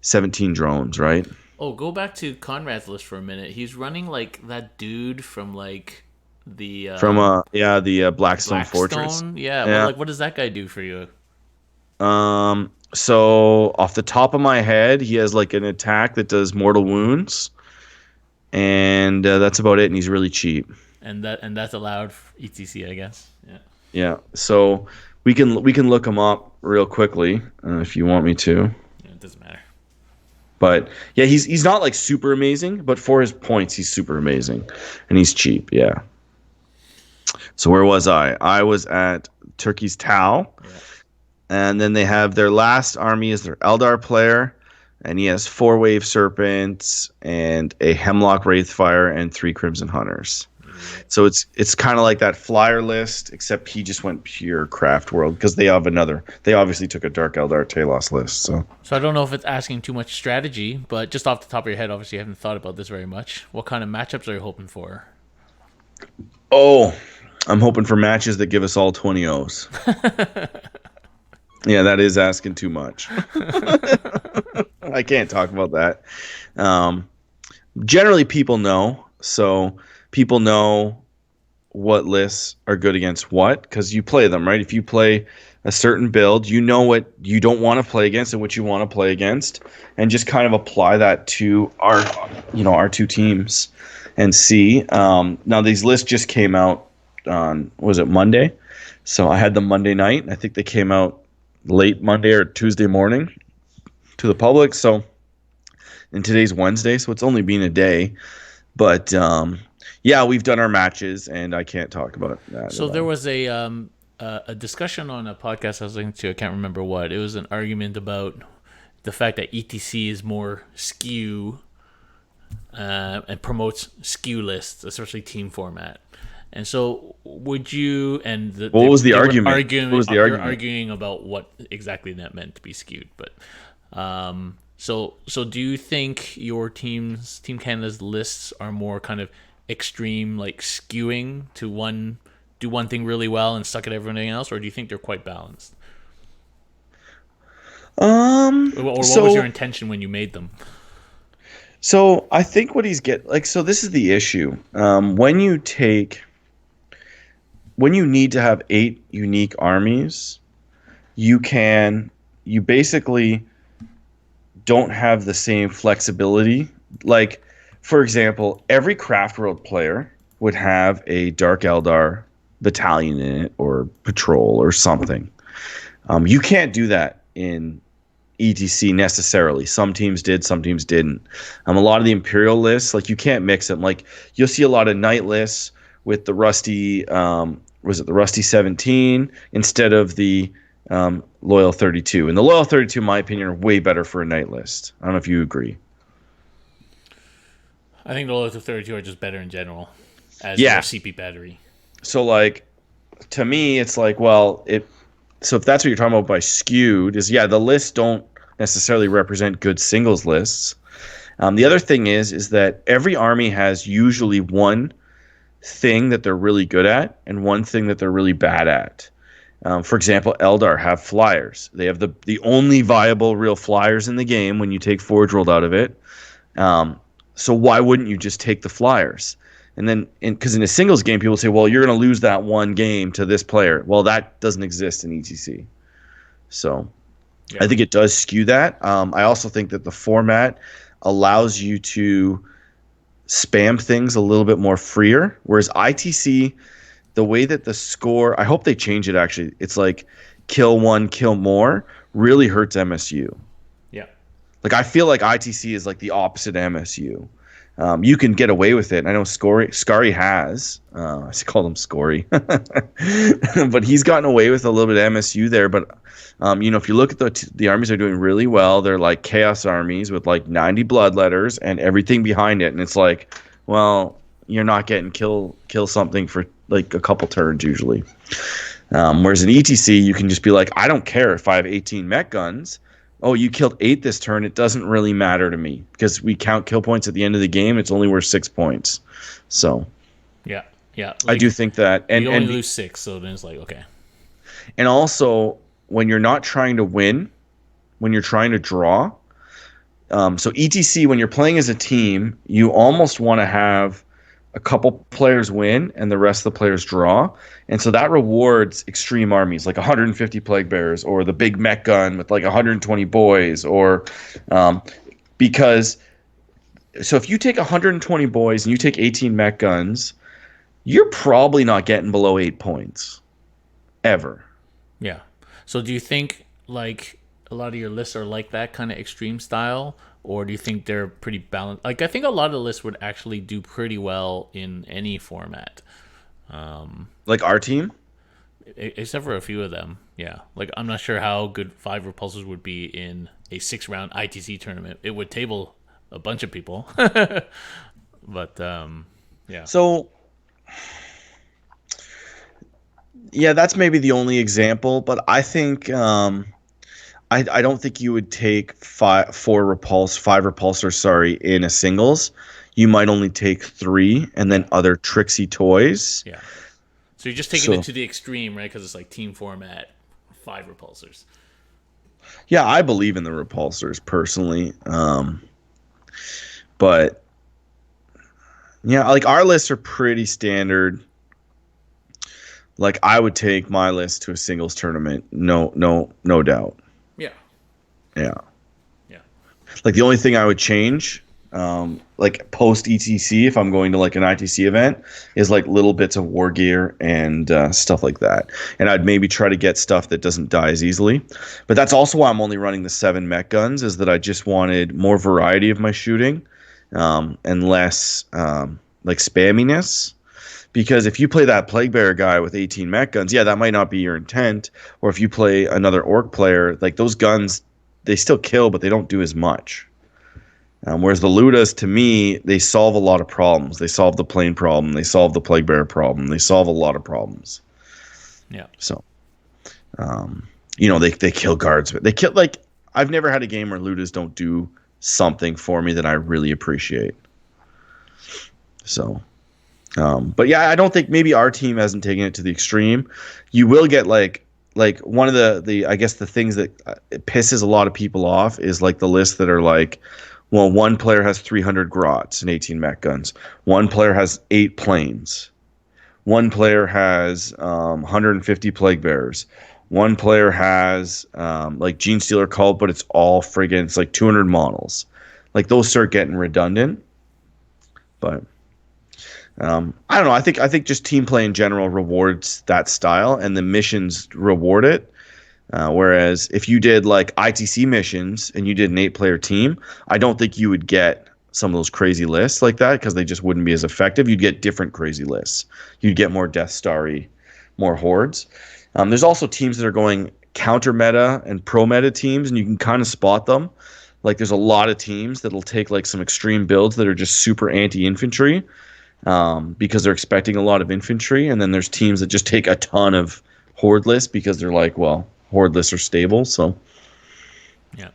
17 drones, right?
Oh, go back to Conrad's list for a minute. He's running like that dude from like the
From the Blackstone Fortress.
Blackstone. Yeah, but
Yeah.
like, what does that guy do for you?
So off the top of my head, he has like an attack that does mortal wounds, and that's about it. And he's really cheap.
And that's allowed for ETC, I guess. Yeah.
Yeah. So we can look him up real quickly if you want me to.
Yeah, it doesn't matter.
But yeah, he's not like super amazing, but for his points, he's super amazing, and he's cheap. Yeah. So where was I? I was at Turkey's Tau,
Yeah.
and then they have their last army is their Eldar player, and he has 4 Wave Serpents and a Hemlock Wraithfire and 3 Crimson Hunters.
Yeah.
So it's kind of like that flyer list, except he just went pure craft world because they have another. They obviously took a Dark Eldar Talos list.
So I don't know if it's asking too much strategy, but just off the top of your head, obviously you haven't thought about this very much. What kind of matchups are you hoping for?
Oh, I'm hoping for matches that give us all 20 O's. Yeah, that is asking too much. I can't talk about that. Um, Generally, people know. So people know what lists are good against what because you play them, right? If you play a certain build, you know what you don't want to play against and what you want to play against, and just kind of apply that to our 2 teams and see. Now these lists just came out on was it Monday? So I had them Monday night. I think they came out late Monday or Tuesday morning to the public. So and today's Wednesday, so it's only been a day. But yeah, we've done our matches, and I can't talk about that.
So
at
there
all.
was a discussion on a podcast I was listening to. I can't remember what. It was an argument about the fact that ETC is more skew and promotes skew lists, especially team format. And so, would you and
What was the
they were
argument?
arguing?
What was the
They were
argument?
arguing about what exactly that meant to be skewed. But so do you think your Team Canada's lists are more kind of extreme, like skewing to do one thing really well and suck at everything else, or do you think they're quite balanced? Or what was your
So
intention when you made them?
so I think what he's so this is the issue. When you need to have 8 unique armies, you basically don't have the same flexibility. Like, for example, every Craft World player would have a Dark Eldar battalion in it, or patrol, or something. You can't do that in ETC necessarily. Some teams did, some teams didn't. A lot of the Imperial lists, like you can't mix them. Like you'll see a lot of Knight lists with the Rusty, was it the Rusty 17 instead of the Loyal 32. And the Loyal 32, in my opinion, are way better for a Knight list. I don't know if you agree.
I think the Loyalty 32 are just better in general as
Yeah.
your CP battery.
So like, to me, it's like, well, so if that's what you're talking about by skewed, is yeah, the lists don't necessarily represent good singles lists. The other thing is that every army has usually one thing that they're really good at and one thing that they're really bad at. For example, Eldar have flyers. They have the only viable real flyers in the game when you take Forge World out of it. So why wouldn't you just take the flyers? And then, because in a singles game, people say, well, you're going to lose that one game to this player. Well, that doesn't exist in ETC. So
Yeah.
I think it does skew that. I also think that the format allows you to spam things a little bit more freer, whereas ITC, the way that the score, I hope they change it actually. It's like kill one, kill more, really hurts MSU.
Yeah.
Like I feel like ITC is like the opposite MSU. You can get away with it. I know Scary has. I call him Scory, but he's gotten away with a little bit of MSU there. But if you look at the armies are doing really well. They're like chaos armies with like 90 bloodletters and everything behind it, and it's like, well, you're not getting kill something for like a couple turns usually. Whereas in ETC, you can just be like, I don't care if I have 18 mech guns. Oh, you killed 8 this turn. It doesn't really matter to me because we count kill points at the end of the game. It's only worth 6 points. So
Yeah. Yeah.
I do think that,
you only lose 6, so then it's like, okay.
and also when you're not trying to win, when you're trying to draw, So ETC, when you're playing as a team, you almost want to have a couple players win and the rest of the players draw. And so that rewards extreme armies like 150 plague bearers or the big mech gun with like 120 boys or um, because so if you take 120 boys and you take 18 mech guns, you're probably not getting below 8 points ever.
Yeah. So do you think like a lot of your lists are like that kind of extreme style, or do you think they're pretty balanced? Like I think a lot of the lists would actually do pretty well in any format,
Like our team.
except for a few of them. Yeah. Like I'm not sure how good five repulsors would be in a 6 round ITC tournament. It would table a bunch of people, but yeah.
So yeah, that's maybe the only example, but I think I don't think you would take five repulsors, sorry, in a singles. You might only take three, and then other tricksy toys.
Yeah. So you're just taking
So
it to the extreme, right? Because it's like team format, five repulsors.
yeah, I believe in the repulsors personally, but yeah, like our lists are pretty standard. Like I would take my list to a singles tournament, no doubt.
Yeah.
Yeah.
Yeah.
Like the only thing I would change, like post ETC, if I'm going to like an ITC event, is like little bits of war gear and stuff like that. And I'd maybe try to get stuff that doesn't die as easily. But that's also why I'm only running the 7 mech guns, is that I just wanted more variety of my shooting and less like spamminess. Because if you play that Plague Bearer guy with 18 mech guns, yeah, that might not be your intent. Or if you play another Orc player, like those guns, they still kill, but they don't do as much. Whereas the Ludas, to me, they solve a lot of problems. They solve the plane problem. They solve the Plague Bearer problem. They solve a lot of problems.
Yeah.
So, they kill guards. They kill, like, I've never had a game where Ludas don't do something for me that I really appreciate. So, but yeah, I don't think maybe our team hasn't taken it to the extreme. You will get like one of the I guess the things that it pisses a lot of people off is like the lists that are like, well, one player has 300 grots and 18 mech guns. One player has 8 planes. One player has 150 plague bearers. One player has like Gene Stealer Cult, but it's all friggin' it's like 200 models. Like those start getting redundant. But I don't know. I think just team play in general rewards that style, and the missions reward it. Whereas if you did like ITC missions and you did an 8-player team, I don't think you would get some of those crazy lists like that because they just wouldn't be as effective. You'd get different crazy lists. You'd get more Death Starry, more hordes. There's also teams that are going counter meta and pro meta teams, and you can kind of spot them. Like there's a lot of teams that'll take like some extreme builds that are just super anti-infantry. Because they're expecting a lot of infantry, and then there's teams that just take a ton of horde lists because they're like, well, horde lists are stable. So
Yeah.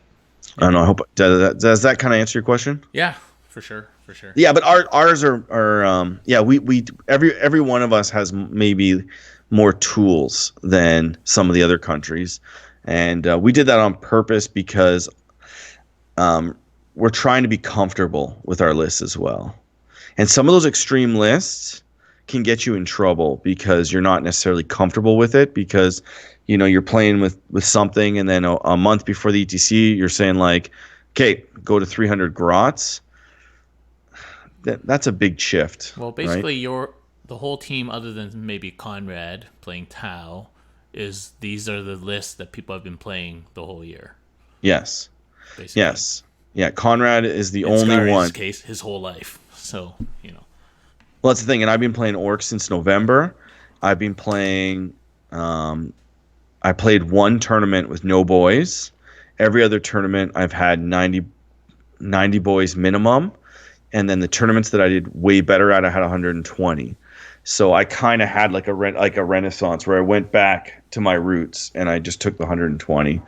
I don't know. I hope does that kind of answer your question?
Yeah. For sure. For sure.
Yeah, but ours are yeah, we every one of us has maybe more tools than some of the other countries, and we did that on purpose because we're trying to be comfortable with our lists as well. And some of those extreme lists can get you in trouble because you're not necessarily comfortable with it because, you're playing with something and then a month before the ETC, you're saying like, okay, go to 300 grots. That's a big shift.
Well, basically, the whole team, other than maybe Conrad playing Tau, these are the lists that people have been playing the whole year.
Yes.
Basically.
Yes. Yeah, Conrad is the
In
only
Skyrim's
one.
case, his whole life. So,
Well, that's the thing, and I've been playing Orcs since November. I've been playing. I played one tournament with no boys. Every other tournament, I've had 90 boys minimum, and then the tournaments that I did way better at, I had 120. So I kind of had like a renaissance where I went back to my roots and I just took the 120.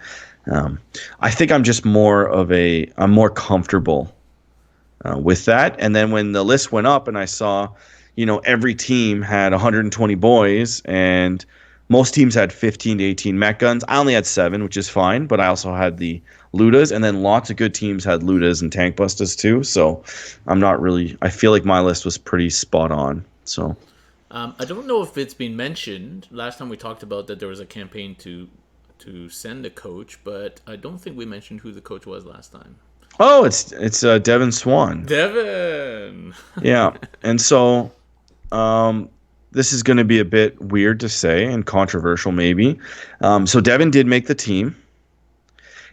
I think I'm just I'm more comfortable with that. And then when the list went up and I saw, every team had 120 boys and Most teams had 15 to 18 mech guns. I only had 7, which is fine, but I also had the Ludas, and then lots of good teams had Ludas and Tank Bustas too. So I'm not really. I feel like my list was pretty spot on. So
I don't know if it's been mentioned. Last time we talked about that there was a campaign to send a coach, but I don't think we mentioned who the coach was last time.
oh, it's Devin Swan.
Devin.
Yeah, and so um, this is going to be a bit weird to say and controversial maybe. So Devin did make the team.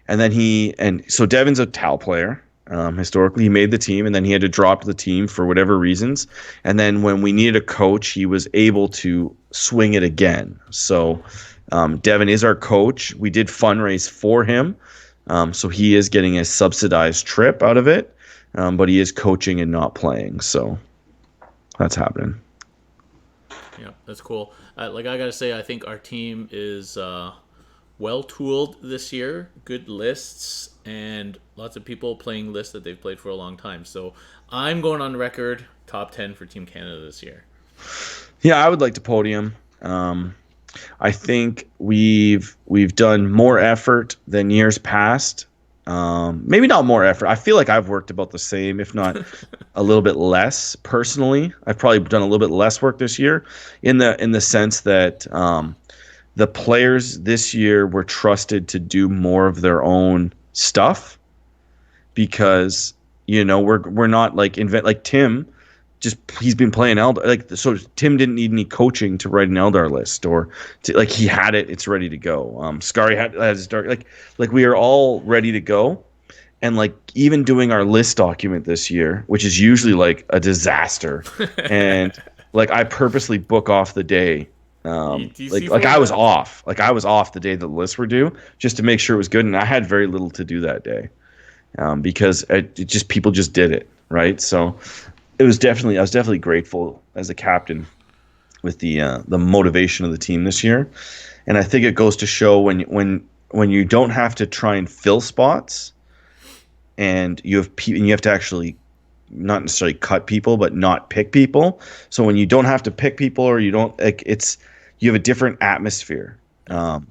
And then so Devin's a Tal player. Historically, he made the team, and then he had to drop the team for whatever reasons. And then when we needed a coach, he was able to swing it again. So Devin is our coach. We did fundraise for him, so he is getting a subsidized trip out of it, but he is coaching and not playing. So that's happening.
Yeah, that's cool. Like I gotta say, I think our team is well tooled this year. Good lists and lots of people playing lists that they've played for a long time. So I'm going on record top 10 for Team Canada this year.
Yeah, I would like to podium. I think we've done more effort than years past. Maybe not more effort. I feel like I've worked about the same, if not a little bit less. Personally, I've probably done a little bit less work this year, in the sense that the players this year were trusted to do more of their own stuff because we're not like Tim. Just he's been playing Eldar, like, so Tim didn't need any coaching to write an Eldar list, or like he had it, it's ready to go. Scary has his dark, like we are all ready to go. And like even doing our list document this year, which is usually like a disaster, and like I purposely book off the day. Like I was off. Like I was off the day the lists were due just to make sure it was good, and I had very little to do that day, because people just did it, right. So I was definitely grateful as a captain with the motivation of the team this year, and I think it goes to show when you don't have to try and fill spots, and you have to actually not necessarily cut people, but not pick people. So when you don't have to pick people, or you don't like, you have a different atmosphere than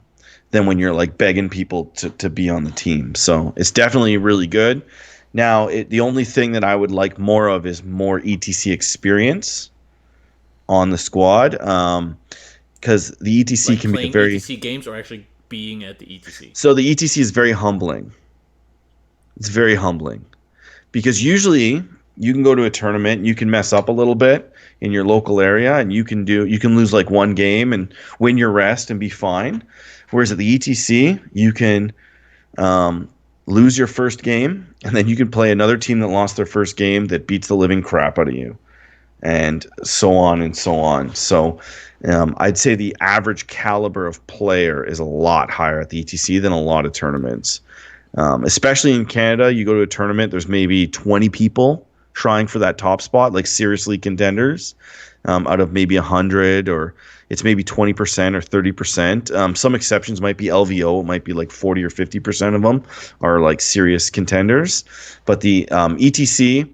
when you're like begging people to be on the team. So it's definitely really good. Now, the only thing that I would like more of is more ETC experience on the squad, because the ETC
Like
can be a
playing
very
ETC games or actually being at the ETC.
so the ETC is very humbling. It's very humbling because usually you can go to a tournament and you can mess up a little bit in your local area, and you can lose like one game and win your rest and be fine. Whereas at the ETC, you can lose your first game, and then you can play another team that lost their first game that beats the living crap out of you, and so on and so on. So I'd say the average caliber of player is a lot higher at the ETC than a lot of tournaments. Especially in Canada, you go to a tournament, there's maybe 20 people trying for that top spot, like seriously contenders, out of maybe 100, or it's maybe 20% or 30%. Some exceptions might be LVO. It might be like 40 or 50% of them are like serious contenders. But the ETC,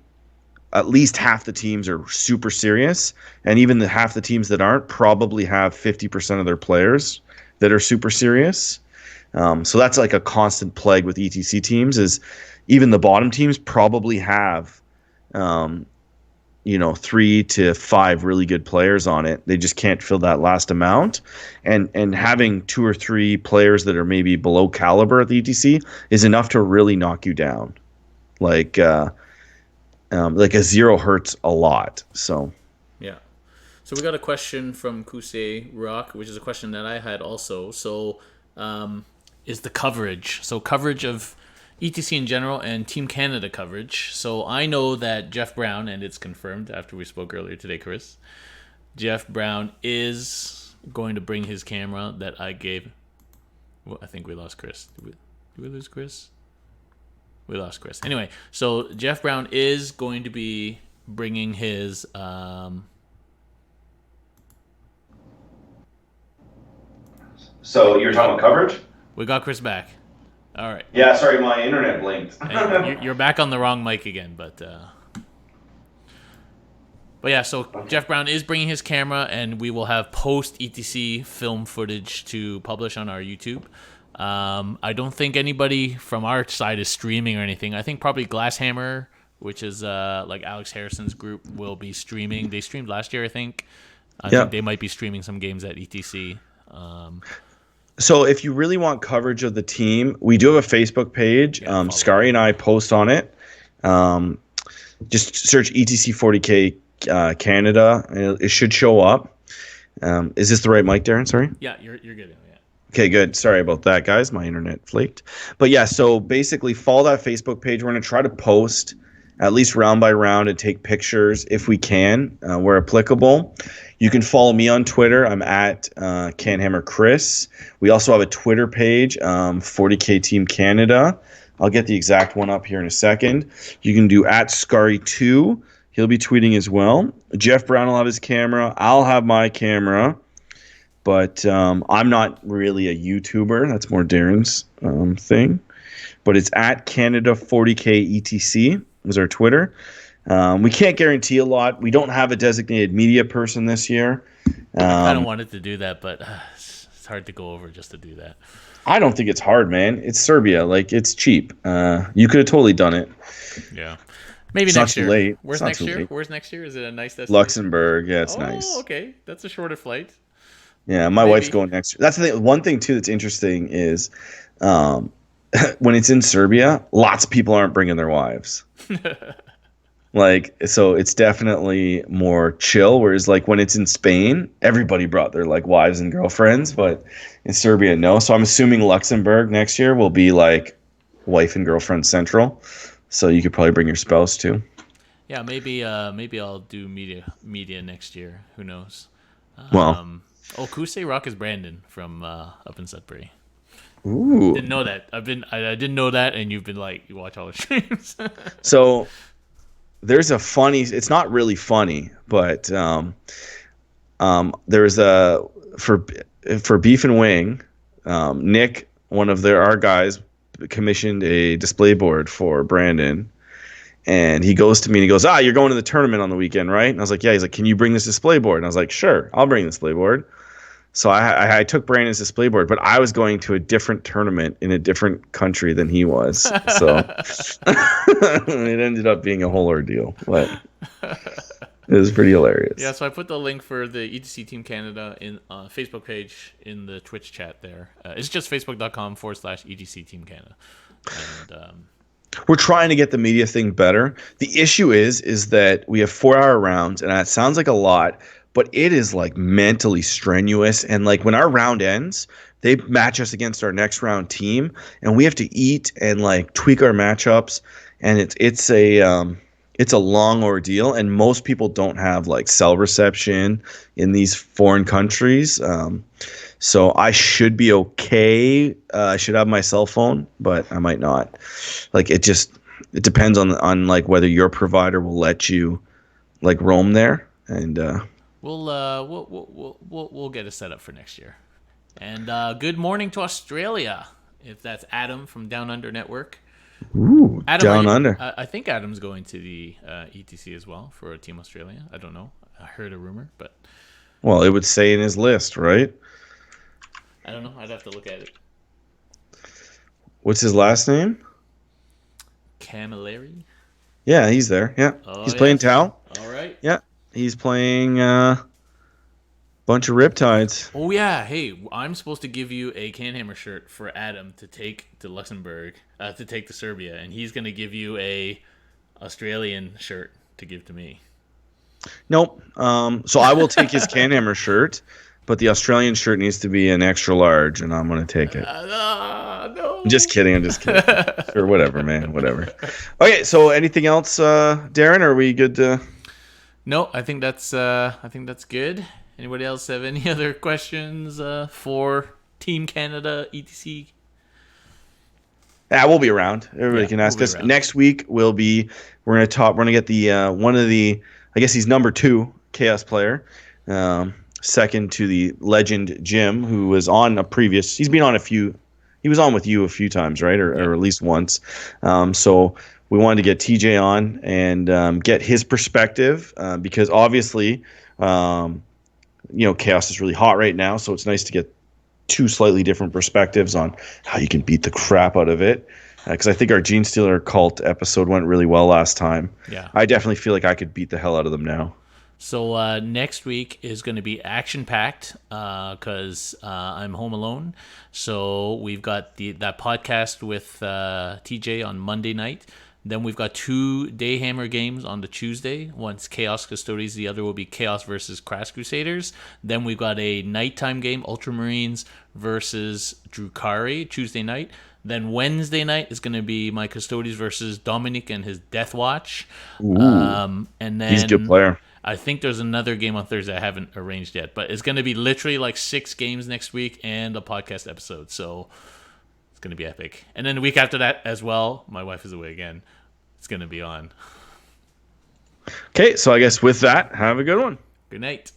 at least half the teams are super serious. And even the half the teams that aren't probably have 50% of their players that are super serious. So that's like a constant plague with ETC teams, is even the bottom teams probably have 3 to 5 really good players on it. They just can't fill that last amount. And having 2 or 3 players that are maybe below caliber at the ETC is enough to really knock you down. Like a 0 hurts a lot. So
Yeah. So we got a question from Kusei Rock, which is a question that I had also. So is the coverage. So coverage of ETC in general and Team Canada coverage. So I know that Jeff Brown, and it's confirmed after we spoke earlier today, Chris, Jeff Brown is going to bring his camera that I gave. Well, I think we lost Chris. Did we lose Chris? We lost Chris. Anyway, so Jeff Brown is going to be bringing his
So you're talking about coverage?
we got Chris back. All right.
Yeah, sorry, my internet blinked.
You're back on the wrong mic again, but But yeah, so Jeff Brown is bringing his camera, and we will have post ETC film footage to publish on our YouTube. I don't think anybody from our side is streaming or anything. I think probably Glasshammer, which is like Alex Harrison's group, will be streaming. They streamed last year, I think. I think they might be streaming some games at ETC.
So if you really want coverage of the team, we do have a Facebook page. Scary and I post on it. Just search ETC 40K Canada, and it should show up. Is this the right mic, Darren? Sorry.
Yeah, you're good. Yeah.
Okay, good. Sorry about that, guys. My internet flaked. But yeah, so basically follow that Facebook page. We're going to try to post at least round by round and take pictures if we can, where applicable. You can follow me on Twitter. I'm at CanHammer Chris. We also have a Twitter page, 40K Team Canada. I'll get the exact one up here in a second. You can do at Scary2. He'll be tweeting as well. Jeff Brown will have his camera. I'll have my camera. But I'm not really a YouTuber. That's more Darren's thing. But it's at Canada 40K ETC is our Twitter. We can't guarantee a lot. We don't have a designated media person this year.
I kind of wanted to do that, but it's hard to go over just to do that.
I don't think it's hard, man. It's Serbia. Like, it's cheap. You could have totally done it.
Yeah. Maybe
it's
next
not
year.
Too late.
Where's
it's
next year?
Late.
Where's next year? Is it a nice destination?
Luxembourg. Yeah, it's nice.
Oh, okay. That's a shorter flight.
Yeah, my wife's going next year. That's the thing. One thing, too, that's interesting is when it's in Serbia, lots of people aren't bringing their wives. Like, so it's definitely more chill. Whereas, like, when it's in Spain, everybody brought their, like, wives and girlfriends. But in Serbia, no. So I'm assuming Luxembourg next year will be, like, wife and girlfriend central. So you could probably bring your spouse, too.
Yeah, maybe I'll do media next year. Who knows? Kusei Rock is Brandon from up in Sudbury.
Ooh.
Didn't know that. I didn't know that, and you've been like, you watch all the streams.
So there's a funny. It's not really funny, but there's a for Beef and Wing. Nick, one of our guys, commissioned a display board for Brandon. And he goes to me and he goes, you're going to the tournament on the weekend, right? And I was like, yeah. He's like, can you bring this display board? And I was like, sure, I'll bring the display board. So I took Brandon's display board, but I was going to a different tournament in a different country than he was. So it ended up being a whole ordeal, but it was pretty hilarious.
Yeah, so I put the link for the ETC Team Canada in Facebook page in the Twitch chat there. It's just facebook.com/ETC Team Canada. And
we're trying to get the media thing better. The issue is that we have 4-hour rounds, and that sounds like a lot, but it is like mentally strenuous. And like when our round ends, they match us against our next round team, and we have to eat and like tweak our matchups. And it's a long ordeal, and most people don't have like cell reception in these foreign countries. So I should be okay. I should have my cell phone, but I might not. Like it depends on like whether your provider will let you like roam there, and
we'll get it set up for next year. And good morning to Australia, if that's Adam from Down Under Network.
Ooh, Down Under.
I think Adam's going to the ETC as well for Team Australia. I don't know. I heard a rumor, but
well, it would say in his list, right?
I don't know. I'd have to look at it.
What's his last name?
Camilleri.
Yeah, he's there. Yeah, he's playing Tau.
All right.
Yeah, he's playing bunch of Riptides.
Oh yeah. Hey, I'm supposed to give you a CanHammer shirt for Adam to take to Luxembourg, to take to Serbia, and he's gonna give you a Australian shirt to give to me.
Nope. So I will take his CanHammer shirt. But the Australian shirt needs to be an extra large, and I'm going to take it.
No.
I'm just kidding. Sure, whatever, man. Whatever. Okay, so anything else, Darren? Are we good to...
No, I think that's good. Anybody else have any other questions for Team Canada, ETC?
Yeah, we'll be around. Everybody can ask us. Next week, we're going to get the one of the, I guess he's number 2 Chaos player. Second to the legend Jim, who was on he's been on he was on with you a few times, right? Or at least once. So we wanted to get TJ on and get his perspective because obviously, chaos is really hot right now. So it's nice to get two slightly different perspectives on how you can beat the crap out of it. Because I think our Gene Stealer cult episode went really well last time.
Yeah.
I definitely feel like I could beat the hell out of them now.
So next week is going to be action packed because I'm home alone. So we've got that podcast with TJ on Monday night. Then we've got 2 Dayhammer games on the Tuesday. One's Chaos Custodies, the other will be Chaos versus Crash Crusaders. Then we've got a nighttime game, Ultramarines versus Drukari, Tuesday night. Then Wednesday night is going to be my Custodies versus Dominic and his Death Watch.
Ooh,
And
he's a good
then
player.
I think there's another game on Thursday I haven't arranged yet, but it's going to be literally like 6 games next week and a podcast episode. So it's going to be epic. And then the week after that as well, my wife is away again. It's going to be on.
Okay, so I guess with that, have a good one.
Good night.